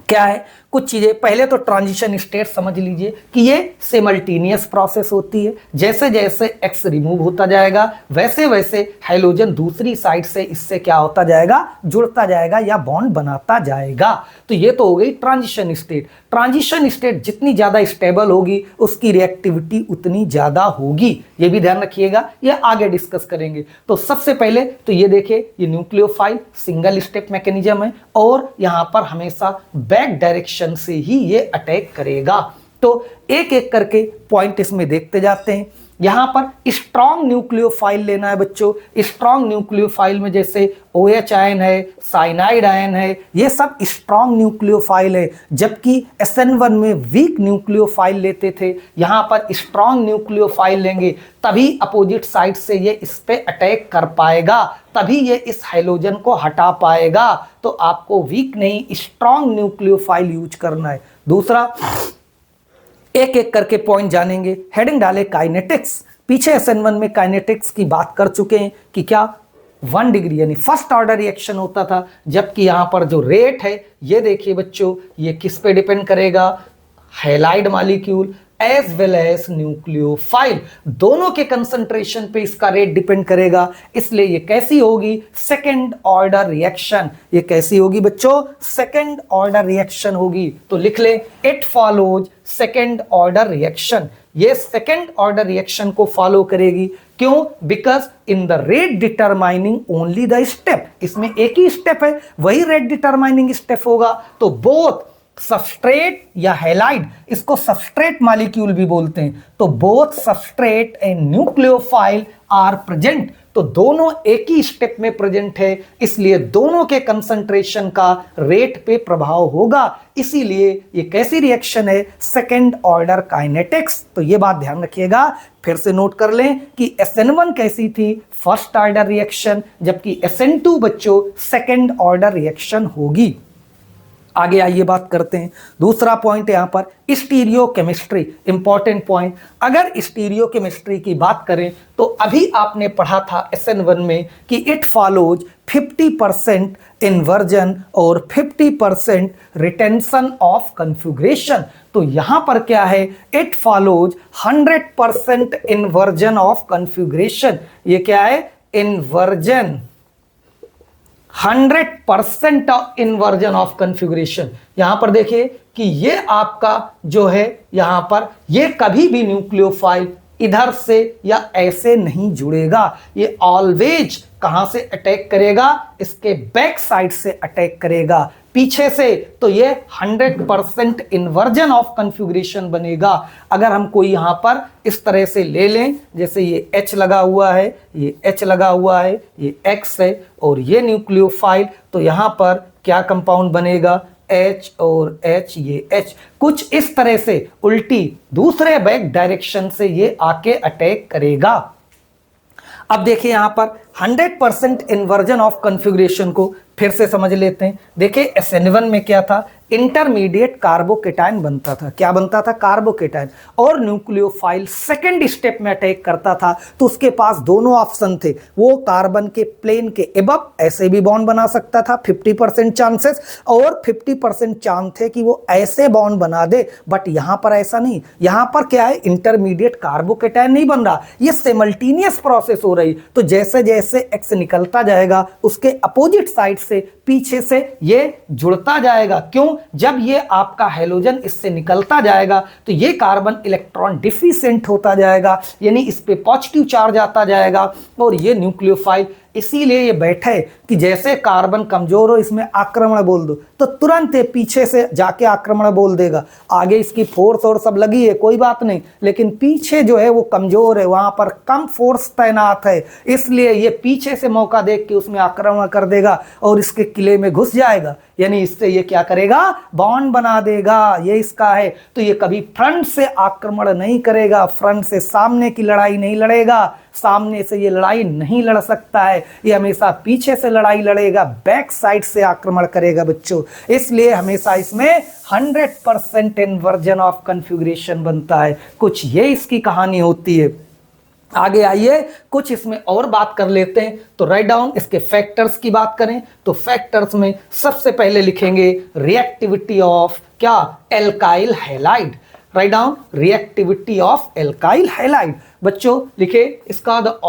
क्या है? कुछ चीजें, पहले तो ट्रांजिशन स्टेट समझ लीजिए कि ये सिमल्टेनियस प्रोसेस होती है। जैसे जैसे एक्स रिमूव होता जाएगा वैसे वैसे हैलोजन दूसरी साइड से इससे क्या होता जाएगा? जुड़ता जाएगा या बॉन्ड बनाता जाएगा। तो ये तो हो गई ट्रांजिशन स्टेट। ट्रांजिशन स्टेट जितनी ज्यादा स्टेबल होगी उसकी रिएक्टिविटी उतनी ज्यादा होगी, ये भी ध्यान रखिएगा, ये आगे डिस्कस करेंगे। तो सबसे पहले तो ये देखिए ये न्यूक्लियोफाइल सिंगल स्टेप मैकेनिज्म है, और यहां पर हमेशा बैक डायरेक्शन से ही ये अटैक करेगा। तो एक एक करके पॉइंट इसमें देखते जाते हैं। यहां पर स्ट्रॉन्ग न्यूक्लियोफाइल लेना है बच्चों। स्ट्रॉन्ग न्यूक्लियोफाइल में जैसे OH आयन है, साइनाइड आयन है, ये सब स्ट्रॉन्ग न्यूक्लियोफाइल है, जबकि SN1 में वीक न्यूक्लियोफाइल लेते थे। यहां पर स्ट्रॉन्ग न्यूक्लियोफाइल लेंगे तभी अपोजिट साइड से ये इस पे अटैक कर पाएगा, तभी ये इस हैलोजन को हटा पाएगा। तो आपको वीक नहीं स्ट्रॉन्ग न्यूक्लियोफाइल यूज करना है। दूसरा, एक एक करके पॉइंट जानेंगे। हेडिंग डाले काइनेटिक्स। पीछे SN1 में काइनेटिक्स की बात कर चुके हैं कि क्या 1 डिग्री यानी फर्स्ट ऑर्डर रिएक्शन होता था, जबकि यहां पर जो रेट है ये देखिए बच्चों, ये किस पे डिपेंड करेगा? Halide molecule as well as nucleophile, दोनों के कंसंट्रेशन पे इसका रेट डिपेंड करेगा। इसलिए ये कैसी होगी? Second order reaction. ये कैसी होगी बच्चों? सेकंड ऑर्डर रिएक्शन होगी। तो लिख ले, it follows second order reaction. ये सेकंड ऑर्डर रिएक्शन को फॉलो करेगी। क्यों? Because in the rate determining only the step, इसमें एक ही स्टेप है, वही रेट डिटरमाइनिंग स्टेप होगा। तो बोथ सबस्ट्रेट या हैलाइड, इसको सबस्ट्रेट मॉलिक्यूल भी बोलते हैं, तो both substrate and nucleophile are present तो दोनों एक ही स्टेप में प्रेजेंट है, इसलिए दोनों के कंसंट्रेशन का रेट पे प्रभाव होगा। इसीलिए ये कैसी रिएक्शन है, सेकेंड ऑर्डर काइनेटिक्स। तो ये बात ध्यान रखिएगा, फिर से नोट कर लें कि SN1 कैसी थी, फर्स्ट ऑर्डर रिएक्शन, जबकि SN2 बच्चों सेकेंड ऑर्डर रिएक्शन होगी। आगे आइए बात करते हैं। दूसरा पॉइंट यहां पर स्टीरियोकेमिस्ट्री, इंपॉर्टेंट पॉइंट। अगर स्टीरियोकेमिस्ट्री की बात करें तो अभी आपने पढ़ा था SN1 में कि इट फॉलोज 50% इन्वर्जन और 50% रिटेंशन ऑफ कॉन्फ़िगरेशन। तो यहां पर क्या है, it follows 100% inversion of configuration. ये क्या है, इन्वर्जन, 100% इन्वर्जन ऑफ कॉन्फ़िगरेशन। यहां पर देखिए कि ये आपका जो है यहां पर ये कभी भी न्यूक्लियोफाइल इधर से या ऐसे नहीं जुड़ेगा, ये ऑलवेज कहां से अटैक करेगा, इसके बैक साइड से अटैक करेगा, पीछे से। तो ये 100% इन्वर्जन ऑफ कॉन्फ़िगरेशन बनेगा। अगर हम कोई यहां पर इस तरह से ले लें, जैसे ये H लगा हुआ है, ये H लगा हुआ है, ये X है और ये न्यूक्लियोफाइल, तो यहां पर क्या कंपाउंड बनेगा, H और H, ये H कुछ इस तरह से उल्टी दूसरे बैक डायरेक्शन से ये आके अटैक करेगा। अब देखिए यहां पर 100% इन्वर्जन ऑफ कॉन्फ़िगरेशन को फिर से समझ लेते हैं। देखिए SN1 में क्या था, इंटरमीडिएट कार्बोकेटाइन बनता था। क्या बनता था, कार्बोकेटाइन। और न्यूक्लियोफाइल सेकंड स्टेप में अटैक करता था तो उसके पास दोनों ऑप्शन थे, वो कार्बन के प्लेन के एबव ऐसे भी बॉन्ड बना सकता था 50% चांसेस, और 50% चांस थे कि वो ऐसे बॉन्ड बना दे। बट यहां पर ऐसा नहीं, यहां पर क्या है, इंटरमीडिएट कार्बोकेटाइन नहीं बन रहा, ये सिमल्टेनियस प्रोसेस हो रही। तो जैसे जैसे X निकलता जाएगा उसके अपोजिट साइड से पीछे से ये जुड़ता जाएगा। क्यों, जब ये आपका हैलोजन इससे निकलता जाएगा तो ये कार्बन इलेक्ट्रॉन डिफिशिएंट होता जाएगा, यानी इस पे पॉजिटिव चार्ज आता जाएगा और ये न्यूक्लियोफाइल इसीलिए ये बैठे कि जैसे कार्बन कमजोर हो इसमें आक्रमण बोल दो तो तुरंत ये पीछे से जाके आक्रमण बोल देगा। आगे इसकी फोर्स और सब लगी है कोई बात नहीं, लेकिन पीछे जो है वो कमजोर है, वहां पर कम फोर्स तैनात है, इसलिए ये पीछे से मौका देख के उसमें आक्रमण कर देगा और इसके किले में घुस जाएगा। यानी इससे ये क्या करेगा, बॉन्ड बना देगा, ये इसका है। तो ये कभी फ्रंट से आक्रमण नहीं करेगा, फ्रंट से सामने की लड़ाई नहीं लड़ेगा, सामने से ये लड़ाई नहीं लड़ सकता है, ये हमेशा पीछे से लड़ाई लड़ेगा, बैक साइड से आक्रमण करेगा बच्चों। इसलिए हमेशा इसमें 100% इन्वर्जन ऑफ कॉन्फ़िगरेशन बनता है। कुछ ये इसकी कहानी होती है। आगे आइए कुछ इसमें और बात कर लेते हैं। तो राइट डाउन इसके फैक्टर्स की बात करें तो फैक्टर्स में सबसे पहले लिखेंगे रिएक्टिविटी ऑफ क्या, alkyl halide. Write down reactivity of alkyl halide. बच्चों लिखे इसका the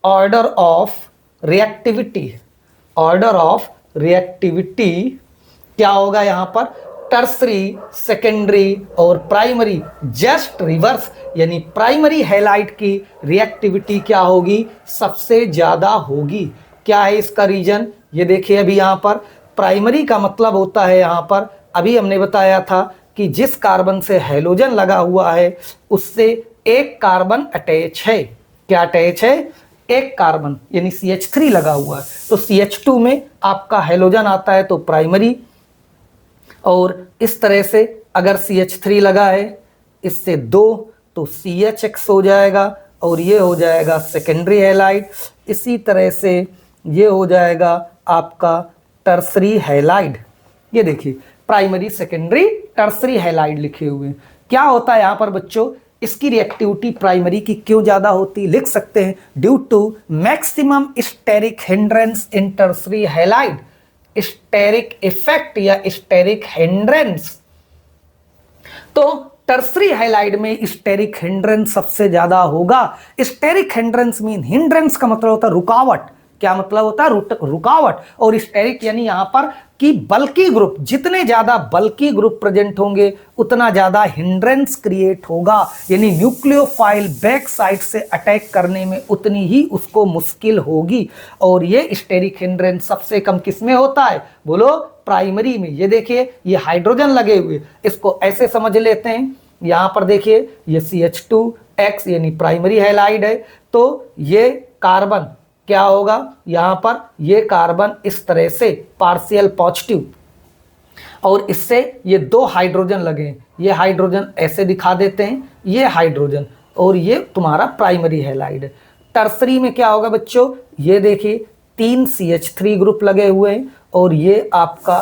order of reactivity, order of reactivity क्या होगा यहां पर, टर्सरी, सेकेंडरी और प्राइमरी जस्ट रिवर्स, यानी प्राइमरी हैलाइड की रिएक्टिविटी क्या होगी, सबसे ज्यादा होगी। क्या है इसका रीजन, ये देखिए अभी यहां पर प्राइमरी का मतलब होता है, यहां पर अभी हमने बताया था कि जिस कार्बन से हैलोजन लगा हुआ है उससे एक कार्बन अटैच है। क्या अटैच है, एक कार्बन, यानी CH3 लगा हुआ है। तो CH2 में आपका हैलोजन आता है तो प्राइमरी, और इस तरह से अगर CH3 लगा है इससे 2 तो CHX हो जाएगा और ये हो जाएगा सेकेंडरी हैलाइड। इसी तरह से ये हो जाएगा आपका टर्सरी हैलाइड। ये देखिए प्राइमरी, सेकेंडरी, टर्सरी हैलाइड लिखे हुए हैं। क्या होता है यहाँ पर बच्चों, इसकी रिएक्टिविटी प्राइमरी की क्यों ज्यादा होती, लिख सकते हैं due to maximum steric hindrance in tertiary halide. Steric effect या स्टेरिक हिंड्रेंस, तो टर्सरी हैलाइड में स्टेरिक हिंड्रेंस सबसे ज्यादा होगा। स्टेरिक हिंड्रेंस मीन, हिंड्रेंस का मतलब होता है रुकावट। क्या मतलब होता है, रुकावट। और स्टेरिक यानी यहां पर कि बल्कि ग्रुप, जितने ज्यादा बल्कि ग्रुप प्रेजेंट होंगे उतना ज्यादा हिंड्रेंस क्रिएट होगा, यानी न्यूक्लियोफाइल बैक साइड से अटैक करने में उतनी ही उसको मुश्किल होगी। और ये स्टेरिक हिंड्रेंस सबसे कम किसमें होता है, बोलो प्राइमरी में। ये देखिए ये हाइड्रोजन लगे हुए, इसको ऐसे समझ लेते हैं, यहां पर देखिए ये CH2X यानी प्राइमरी हैलाइड है, तो ये कार्बन क्या होगा, यहां पर ये कार्बन इस तरह से पार्शियल पॉजिटिव, और इससे ये दो हाइड्रोजन लगे हैं, ये हाइड्रोजन ऐसे दिखा देते हैं, ये हाइड्रोजन, और ये तुम्हारा प्राइमरी हैलाइड है। टर्सरी में क्या होगा बच्चों, ये देखिए 3 CH3 ग्रुप लगे हुए हैं और ये आपका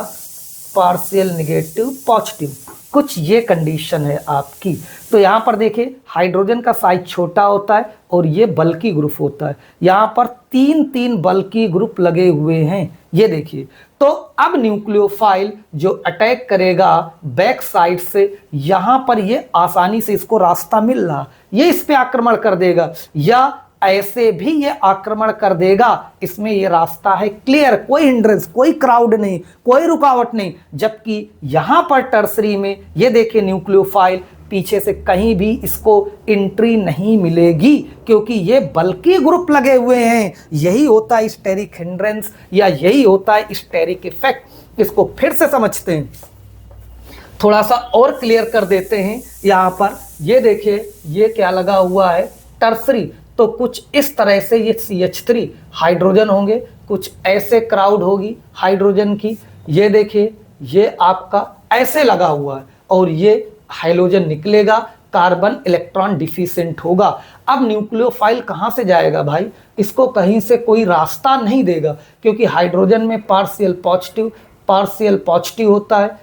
पार्शियल नेगेटिव पॉजिटिव, कुछ ये कंडीशन है आपकी। तो यहाँ पर देखिए हाइड्रोजन का साइज छोटा होता है और ये बल्की ग्रुप होता है, यहाँ पर 3 बल्की ग्रुप लगे हुए हैं, ये देखिए। तो अब न्यूक्लियोफाइल जो अटैक करेगा बैक साइड से, यहाँ पर ये आसानी से इसको रास्ता मिल रहा, ये इस पे आक्रमण कर देगा या ऐसे भी ये आक्रमण कर देगा, इसमें ये रास्ता है क्लियर, कोई हिंड्रेंस, कोई क्राउड नहीं, कोई रुकावट नहीं। जबकि यहां पर टर्सरी में ये देखिए न्यूक्लियोफाइल पीछे से कहीं भी इसको एंट्री नहीं मिलेगी, क्योंकि ये बल्कि ग्रुप लगे हुए हैं। यही होता है स्टेरिक हिंड्रेंस या यही होता है स्टेरिक इफेक्ट। इसको फिर से समझते हैं, थोड़ा सा और क्लियर कर देते हैं। यहां पर ये देखिए ये क्या लगा हुआ है, टर्सरी, तो कुछ इस तरह से ये CH3 हाइड्रोजन होंगे, कुछ ऐसे क्राउड होगी हाइड्रोजन की, ये देखिए ये आपका ऐसे लगा हुआ है और ये हाइड्रोजन निकलेगा, कार्बन इलेक्ट्रॉन डिफिशिएंट होगा। अब न्यूक्लियोफाइल कहाँ से जाएगा भाई, इसको कहीं से कोई रास्ता नहीं देगा, क्योंकि हाइड्रोजन में पार्शियल पॉजिटिव होता है,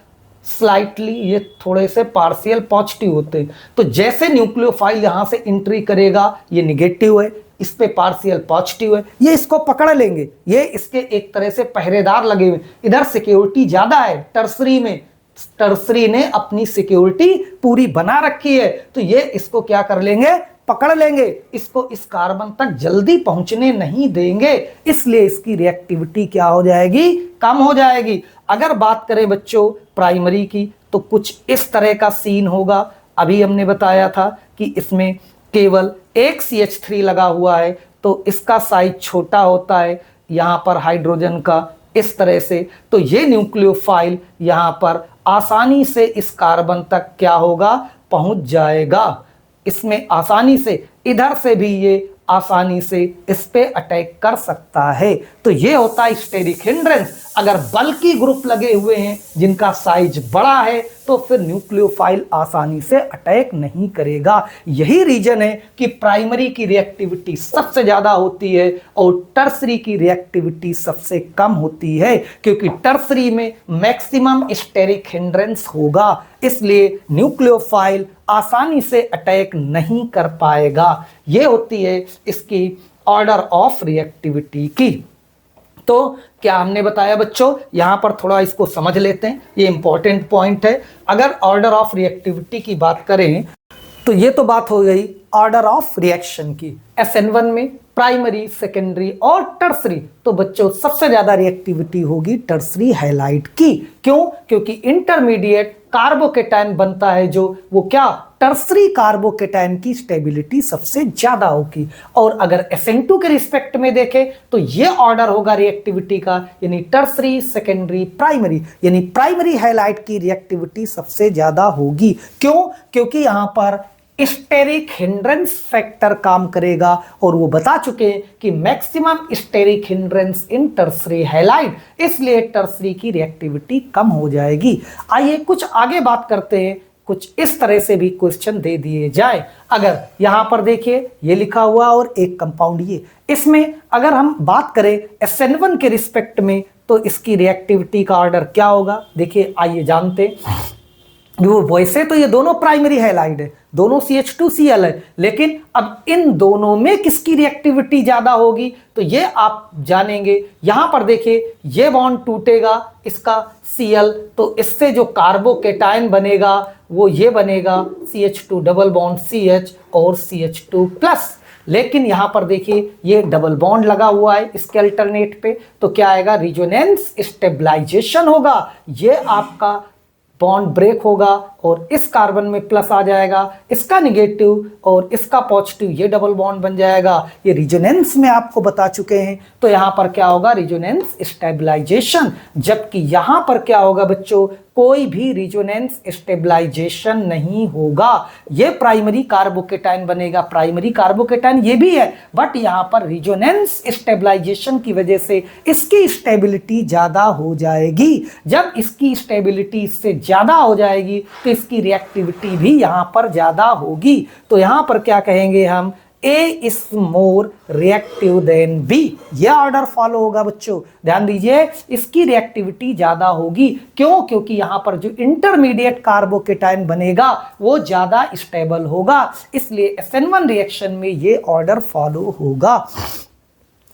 स्लाइटली ये थोड़े से पार्शियल पॉजिटिव होते हैं। तो जैसे न्यूक्लियोफाइल यहां से एंट्री करेगा, ये निगेटिव है, इस पे पार्शियल पॉजिटिव है, ये इसको पकड़ लेंगे, ये इसके एक तरह से पहरेदार लगे हुए। इधर सिक्योरिटी ज्यादा है टर्सरी में, टर्सरी ने अपनी सिक्योरिटी पूरी बना रखी है, तो ये इसको क्या कर लेंगे, पकड़ लेंगे, इसको इस कार्बन तक जल्दी पहुंचने नहीं देंगे, इसलिए इसकी रिएक्टिविटी क्या हो जाएगी, कम हो जाएगी। अगर बात करें बच्चों प्राइमरी की, तो कुछ इस तरह का सीन होगा। अभी हमने बताया था कि इसमें केवल एक CH3 लगा हुआ है, तो इसका साइज छोटा होता है यहाँ पर हाइड्रोजन का इस तरह से, तो ये न्यूक्लियोफाइल यहाँ पर आसानी से इस कार्बन तक क्या होगा, पहुंच जाएगा, इसमें आसानी से, इधर से भी ये आसानी से इस पे अटैक कर सकता है। तो ये होता है स्टेरिक हिंड्रेंस। अगर बल्कि ग्रुप लगे हुए हैं जिनका साइज बड़ा है, तो फिर न्यूक्लियोफाइल आसानी से अटैक नहीं करेगा। यही रीजन है कि प्राइमरी की रिएक्टिविटी सबसे ज्यादा होती है और टर्सरी की रिएक्टिविटी सबसे कम होती है, क्योंकि टर्सरी में मैक्सिमम स्टेरिक हिंड्रेंस होगा, इसलिए न्यूक्लियोफाइल आसानी से अटैक नहीं कर पाएगा। ये होती है इसकी ऑर्डर ऑफ रिएक्टिविटी की। तो क्या हमने बताया बच्चों, यहां पर थोड़ा इसको समझ लेते हैं, ये इंपॉर्टेंट पॉइंट है। अगर ऑर्डर ऑफ रिएक्टिविटी की बात करें, तो ये तो बात हो गई ऑर्डर ऑफ रिएक्शन की। SN1 में प्राइमरी, सेकेंडरी और टर्सरी, तो बच्चों सबसे ज्यादा रिएक्टिविटी होगी टर्सरी हैलाइड की। क्यों? क्योंकि इंटरमीडिएट कार्बोकेटायन बनता है जो, वो क्या, टर्सरी कार्बोकेटायन की स्टेबिलिटी सबसे ज्यादा होगी। और अगर SN2 के रिस्पेक्ट में देखें, तो ये ऑर्डर होगा रिएक्टिविटी का, यानी टर्सरी, सेकेंडरी, प्राइमरी, यानी प्राइमरी हैलाइड की रिएक्टिविटी सबसे ज्यादा होगी। क्यों? क्योंकि यहां पर स्टेरिक हिंड्रेंस फैक्टर काम करेगा, और वो बता चुके हैं कि maximum steric hindrance in tertiary halide, इसलिए टर्सरी की रिएक्टिविटी कम हो जाएगी। आइए कुछ आगे बात करते हैं, कुछ इस तरह से भी क्वेश्चन दे दिए जाए। अगर यहां पर देखिए ये लिखा हुआ और एक कंपाउंड ये, इसमें अगर हम बात करें SN1 के रिस्पेक्ट में, तो इसकी रिएक्टिविटी का ऑर्डर क्या होगा, देखिए आइए जानते हैं। वो वैसे तो ये दोनों प्राइमरी हैलाइड है, दोनों CH2Cl है, लेकिन अब इन दोनों में किसकी रिएक्टिविटी ज्यादा होगी, तो ये आप जानेंगे। यहां पर देखिए ये बॉन्ड टूटेगा इसका Cl, तो इससे जो कार्बोकेटायन बनेगा वो ये बनेगा CH2 डबल बॉन्ड CH और CH2+। लेकिन यहां पर देखिए ये डबल बॉन्ड लगा हुआ है इसके अल्टरनेट पे, तो क्या आएगा, रिजोनेंस स्टेबलाइजेशन होगा, ये आपका बॉन्ड ब्रेक होगा और इस कार्बन में प्लस आ जाएगा, इसका निगेटिव और इसका पॉजिटिव, ये डबल बॉन्ड बन जाएगा। ये रिजोनेंस में आपको बता चुके हैं, तो यहां पर क्या होगा, रिजोनेंस स्टेबलाइजेशन। जबकि यहां पर क्या होगा बच्चों, कोई भी रिजोनेंस स्टेबलाइजेशन नहीं होगा। ये प्राइमरी कार्बोकेटाइन बनेगा, प्राइमरी कार्बोकेटाइन ये भी है, बट यहां पर रिजोनेंस स्टेबलाइजेशन की वजह से इसकी स्टेबिलिटी ज्यादा हो जाएगी। जब इसकी स्टेबिलिटी इससे ज्यादा हो जाएगी तो इसकी रिएक्टिविटी भी यहां पर ज्यादा होगी। तो यहां पर क्या कहेंगे हम, A is more reactive than B। यह ऑर्डर फॉलो होगा बच्चों, ध्यान दीजिए, इसकी रिएक्टिविटी ज्यादा होगी। क्यों? क्योंकि यहां पर जो इंटरमीडिएट कार्बोकेटाइन बनेगा वो ज्यादा स्टेबल होगा, इसलिए SN1 रिएक्शन में ये ऑर्डर फॉलो होगा।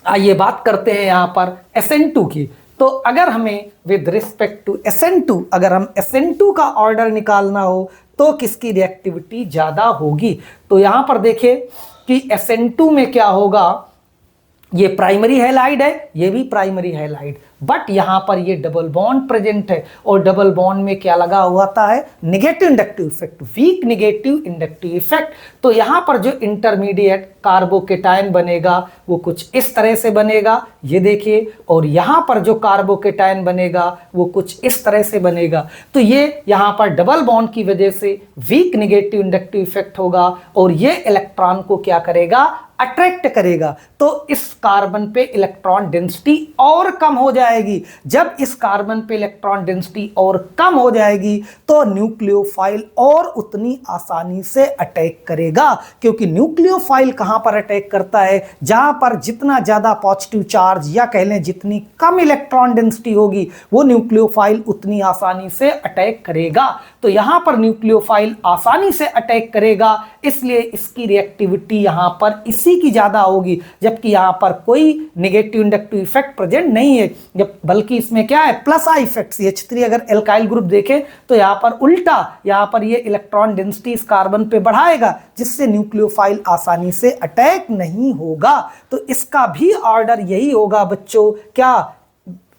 आइए बात करते हैं यहां पर SN2 की। तो अगर हमें विद रिस्पेक्ट टू SN2, अगर हम SN2 का ऑर्डर निकालना हो तो किसकी रिएक्टिविटी ज्यादा होगी? तो यहां पर देखिए कि SN2 में क्या होगा, ये प्राइमरी हैलाइड है, ये भी प्राइमरी हैलाइड, बट यहां पर ये डबल बॉन्ड प्रेजेंट है और डबल बॉन्ड में क्या लगा हुआ है, negative inductive effect, weak negative inductive effect. तो यहां पर जो इंटरमीडिएट कार्बोकेटाइन बनेगा वो कुछ इस तरह से बनेगा, ये देखिए, और यहां पर जो कार्बोकेटाइन बनेगा वो कुछ इस तरह से बनेगा। तो ये यहां पर डबल बॉन्ड की वजह से वीक नेगेटिव इंडक्टिव इफेक्ट होगा और ये इलेक्ट्रॉन को क्या करेगा, अट्रैक्ट करेगा। तो इस कार्बन पे इलेक्ट्रॉन डेंसिटी और कम हो जाएगी। जब इस कार्बन पे इलेक्ट्रॉन डेंसिटी और कम हो जाएगी तो न्यूक्लियोफाइल और उतनी आसानी से अटैक करेगा, क्योंकि न्यूक्लियोफाइल कहां पर अटैक करता है, जहां पर जितना ज्यादा पॉजिटिव चार्ज या कह लें जितनी कम इलेक्ट्रॉन डेंसिटी होगी वो न्यूक्लियोफाइल उतनी आसानी से अटैक करेगा। तो यहां पर न्यूक्लियोफाइल आसानी से अटैक करेगा, इसलिए इसकी रिएक्टिविटी यहां पर इसी की ज्यादा होगी, जबकि यहां पर कोई नेगेटिव इंडक्टिव इफेक्ट प्रेजेंट नहीं है, जब बल्कि इसमें क्या है, प्लस आई इफेक्ट। H3 अगर एल्काइल ग्रुप देखें तो यहां पर उल्टा, यहां पर ये इलेक्ट्रॉन डेंसिटी इस कार्बन पे बढ़ाएगा, जिससे न्यूक्लियोफाइल आसानी से अटैक नहीं होगा। तो इसका भी ऑर्डर यही होगा बच्चों, क्या,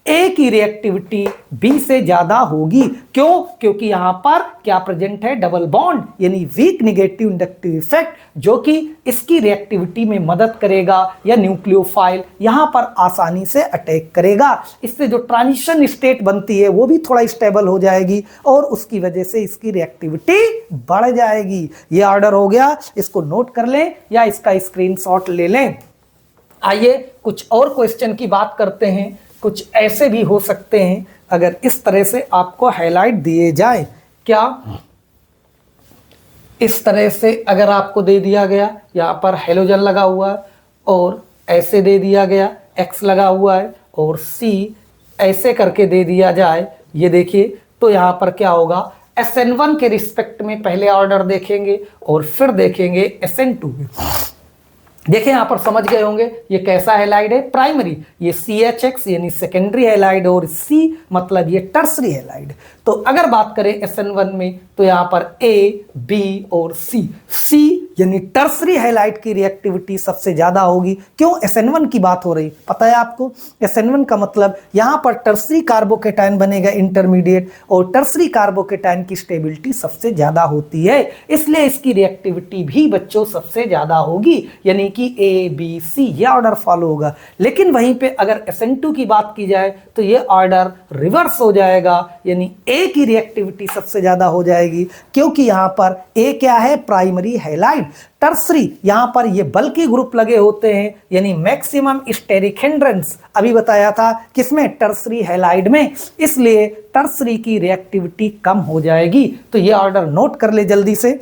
ए की रिएक्टिविटी बी से ज्यादा होगी। क्यों? क्योंकि यहां पर क्या प्रेजेंट है, डबल बॉन्ड, यानी वीक नेगेटिव इंडक्टिव इफेक्ट, जो कि इसकी रिएक्टिविटी में मदद करेगा या न्यूक्लियोफाइल यहां पर आसानी से अटैक करेगा। इससे जो ट्रांजिशन स्टेट बनती है वो भी थोड़ा स्टेबल हो जाएगी और उसकी वजह से इसकी रिएक्टिविटी बढ़ जाएगी। ये ऑर्डर हो गया, इसको नोट कर लें या इसका स्क्रीनशॉट ले लें। आइए कुछ और क्वेश्चन की बात करते हैं। कुछ ऐसे भी हो सकते हैं, अगर इस तरह से आपको हाईलाइट दिए जाए, क्या इस तरह से अगर आपको दे दिया गया, यहाँ पर हेलोजन लगा हुआ है और ऐसे दे दिया गया, X लगा हुआ है और C ऐसे करके दे दिया जाए, ये देखिए, तो यहाँ पर क्या होगा, SN1 के रिस्पेक्ट में पहले ऑर्डर देखेंगे और फिर देखेंगे SN2 में। देखिए यहां पर समझ गए होंगे ये कैसा हैलाइड है, प्राइमरी, ये CHX यानी सेकेंडरी हैलाइड और C मतलब ये टर्सरी हैलाइड। तो अगर बात करें SN1 में तो यहां पर A, B और C यानी टर्सरी हैलाइड की रिएक्टिविटी सबसे ज्यादा होगी। क्यों? SN1 की बात हो रही, पता है आपको, SN1 का मतलब यहां पर टर्सरी कार्बोकेटाइन बनेगा इंटरमीडिएट और टर्सरी कार्बोकेटाइन की स्टेबिलिटी सबसे ज्यादा होती है, इसलिए इसकी रिएक्टिविटी भी बच्चों सबसे ज्यादा होगी, यानी कि A, B, C यह ऑर्डर फॉलो होगा। लेकिन वहीं पे अगर SN2 की बात की जाए तो यह ऑर्डर रिवर्स हो जाएगा, यानी A की रिएक्टिविटी सबसे ज्यादा हो जाएगी, क्योंकि यहां पर A क्या है, प्राइमरी हैलाइड। टर्सरी यहां पर ये बल्कि ग्रुप लगे होते हैं, यानी मैक्सिमम स्टेरिक हिंड्रेंस अभी बताया था किसमें, टर्सरी हैलाइड में, इसलिए टर्सरी की रिएक्टिविटी कम हो जाएगी। तो ये ऑर्डर नोट कर ले जल्दी से,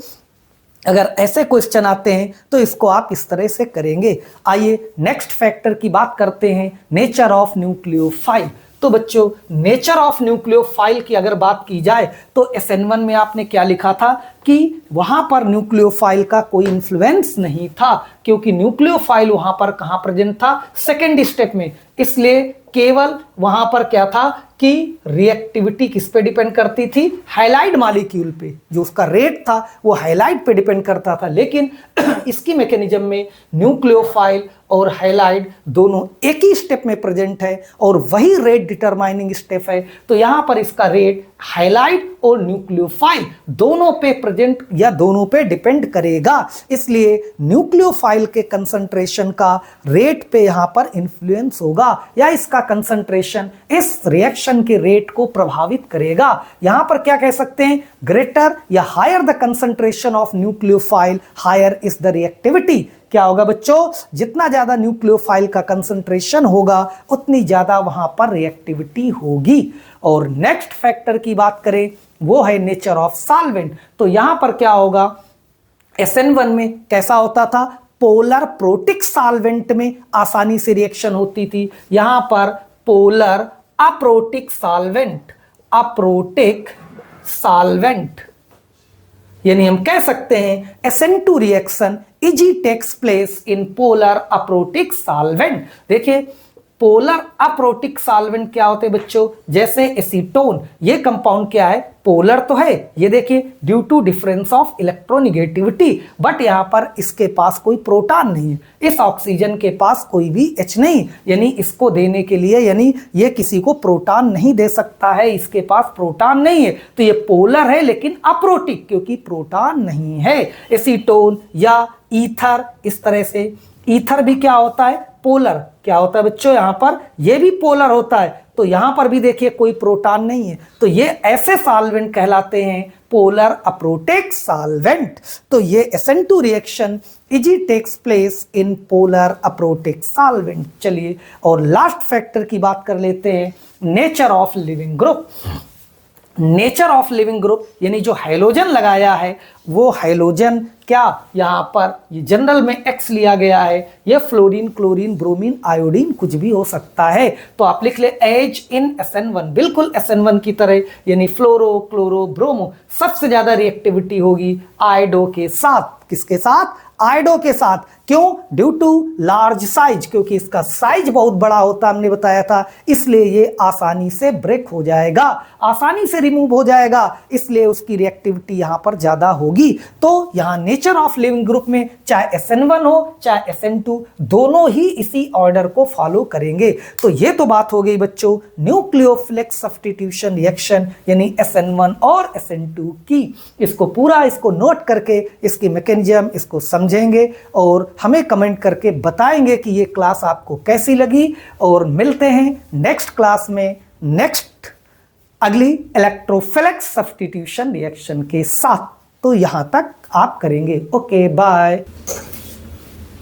अगर ऐसे क्वेश्चन आते हैं तो इसको आप इस तरह से करेंगे। आइए नेक्स्ट फैक्टर की बात करते हैं, नेचर ऑफ न्यूक्लियोफाइल। तो बच्चों नेचर ऑफ न्यूक्लियोफाइल की अगर बात की जाए तो SN1 में आपने क्या लिखा था कि वहां पर न्यूक्लियोफाइल का कोई इन्फ्लुएंस नहीं था, क्योंकि न्यूक्लियोफाइल वहां पर कहां प्रेजेंट था, सेकेंड स्टेप में, इसलिए केवल वहां पर क्या था कि रिएक्टिविटी किस पे डिपेंड करती थी, हाइलाइड मॉलिक्यूल पे, जो उसका रेट था वो हाइलाइड पे डिपेंड करता था। लेकिन इसकी मैकेनिज्म में न्यूक्लियोफाइल और हाइलाइड दोनों एक ही स्टेप में प्रेजेंट है और वही रेट डिटरमाइनिंग स्टेप है। तो यहां पर इसका रेट हाइलाइड और न्यूक्लियोफाइल दोनों पे प्रेजेंट या दोनों पे डिपेंड करेगा, इसलिए न्यूक्लियोफाइल के कंसंट्रेशन का रेट पे यहां पर इंफ्लुएंस होगा या इसका कंसंट्रेशन इस रिएक्शन रिएक्शन के रेट को प्रभावित करेगा। यहां पर क्या कह सकते हैं, ग्रेटर या higher the concentration of nucleophile higher is the reactivity. क्या होगा बच्चों, जितना ज्यादा न्यूक्लियोफाइल का कंसंट्रेशन होगा उतनी ज्यादा वहां पर रिएक्टिविटी होगी। और नेक्स्ट फैक्टर की बात करें वो है नेचर ऑफ सॉल्वेंट। तो यहां पर क्या होगा, SN1 में कैसा होता था, पोलर प्रोटिक सॉल्वेंट में आसानी से रिएक्शन होती थी। यहां पर पोलर अप्रोटिक सॉल्वेंट यानी हम कह सकते हैं SN2 reaction easy takes place in polar aprotic solvent. देखिए पोलर अप्रोटिक सॉल्वेंट क्या होते हैं बच्चों, जैसे एसीटोन, ये कंपाउंड क्या है, पोलर तो है, ये देखिए due to difference of electronegativity, but यहां पर इसके पास कोई प्रोटॉन नहीं है, इस ऑक्सीजन के पास कोई भी H नहीं, यानी इसको देने के लिए यानी ये किसी को प्रोटॉन नहीं दे सकता है, इसके पास प्रोटॉन नहीं है, तो ये पोलर है लेकिन अप्रोटिक क्योंकि प्रोटॉन नहीं है। एसीटोन या ईथर, इस तरह से ईथर भी क्या होता है, पोलर। क्या होता है बच्चों, यहां पर ये भी पोलर होता है, तो यहां पर भी देखिए कोई प्रोटॉन नहीं है, तो ये ऐसे सॉल्वेंट कहलाते हैं पोलर अप्रोटिक सॉल्वेंट। तो ये SN2 reaction easy takes place in polar aprotic solvent. चलिए और लास्ट फैक्टर की बात कर लेते हैं, nature of leaving group. Nature of leaving group यानी जो हाइड्रोजन लगाया है वो हाइड्रोजन क्या, यहां पर ये जनरल में X लिया गया है, ये फ्लोरीन, क्लोरीन, ब्रोमीन, आयोडीन कुछ भी हो सकता है, तो आप लिख ले एज इन SN1, बिल्कुल SN1 की तरह, यानी फ्लोरो, क्लोरो, ब्रोमो। सबसे ज्यादा रिएक्टिविटी होगी आयोडो के साथ। किसके साथ, आयोडो के साथ। क्यों, ड्यू टू लार्ज साइज, क्योंकि इसका साइज बहुत बड़ा होता हमने बताया था, इसलिए ये आसानी से ब्रेक हो जाएगा, आसानी से रिमूव हो जाएगा, इसलिए उसकी रिएक्टिविटी यहां पर ज्यादा होगी। तो यहां नेचर ऑफ लिविंग ग्रुप में चाहे SN1 हो चाहे SN2 दोनों ही इसी ऑर्डर को फॉलो करेंगे। तो ये तो बात हो गई बच्चों न्यूक्लियोफिलिक सब्स्टिट्यूशन रिएक्शन यानी SN1 और SN2 की। इसको पूरा इसको नोट करके इसकी मैकेनिज्म इसको समझेंगे और हमें कमेंट करके बताएंगे कि ये क्लास आपको कैसी लगी। और मिलते हैं नेक्स्ट क्लास में नेक्स्ट अगली इलेक्ट्रोफिलिक सब्स्टिट्यूशन रिएक्शन के साथ। तो यहां तक आप करेंगे। Okay bye.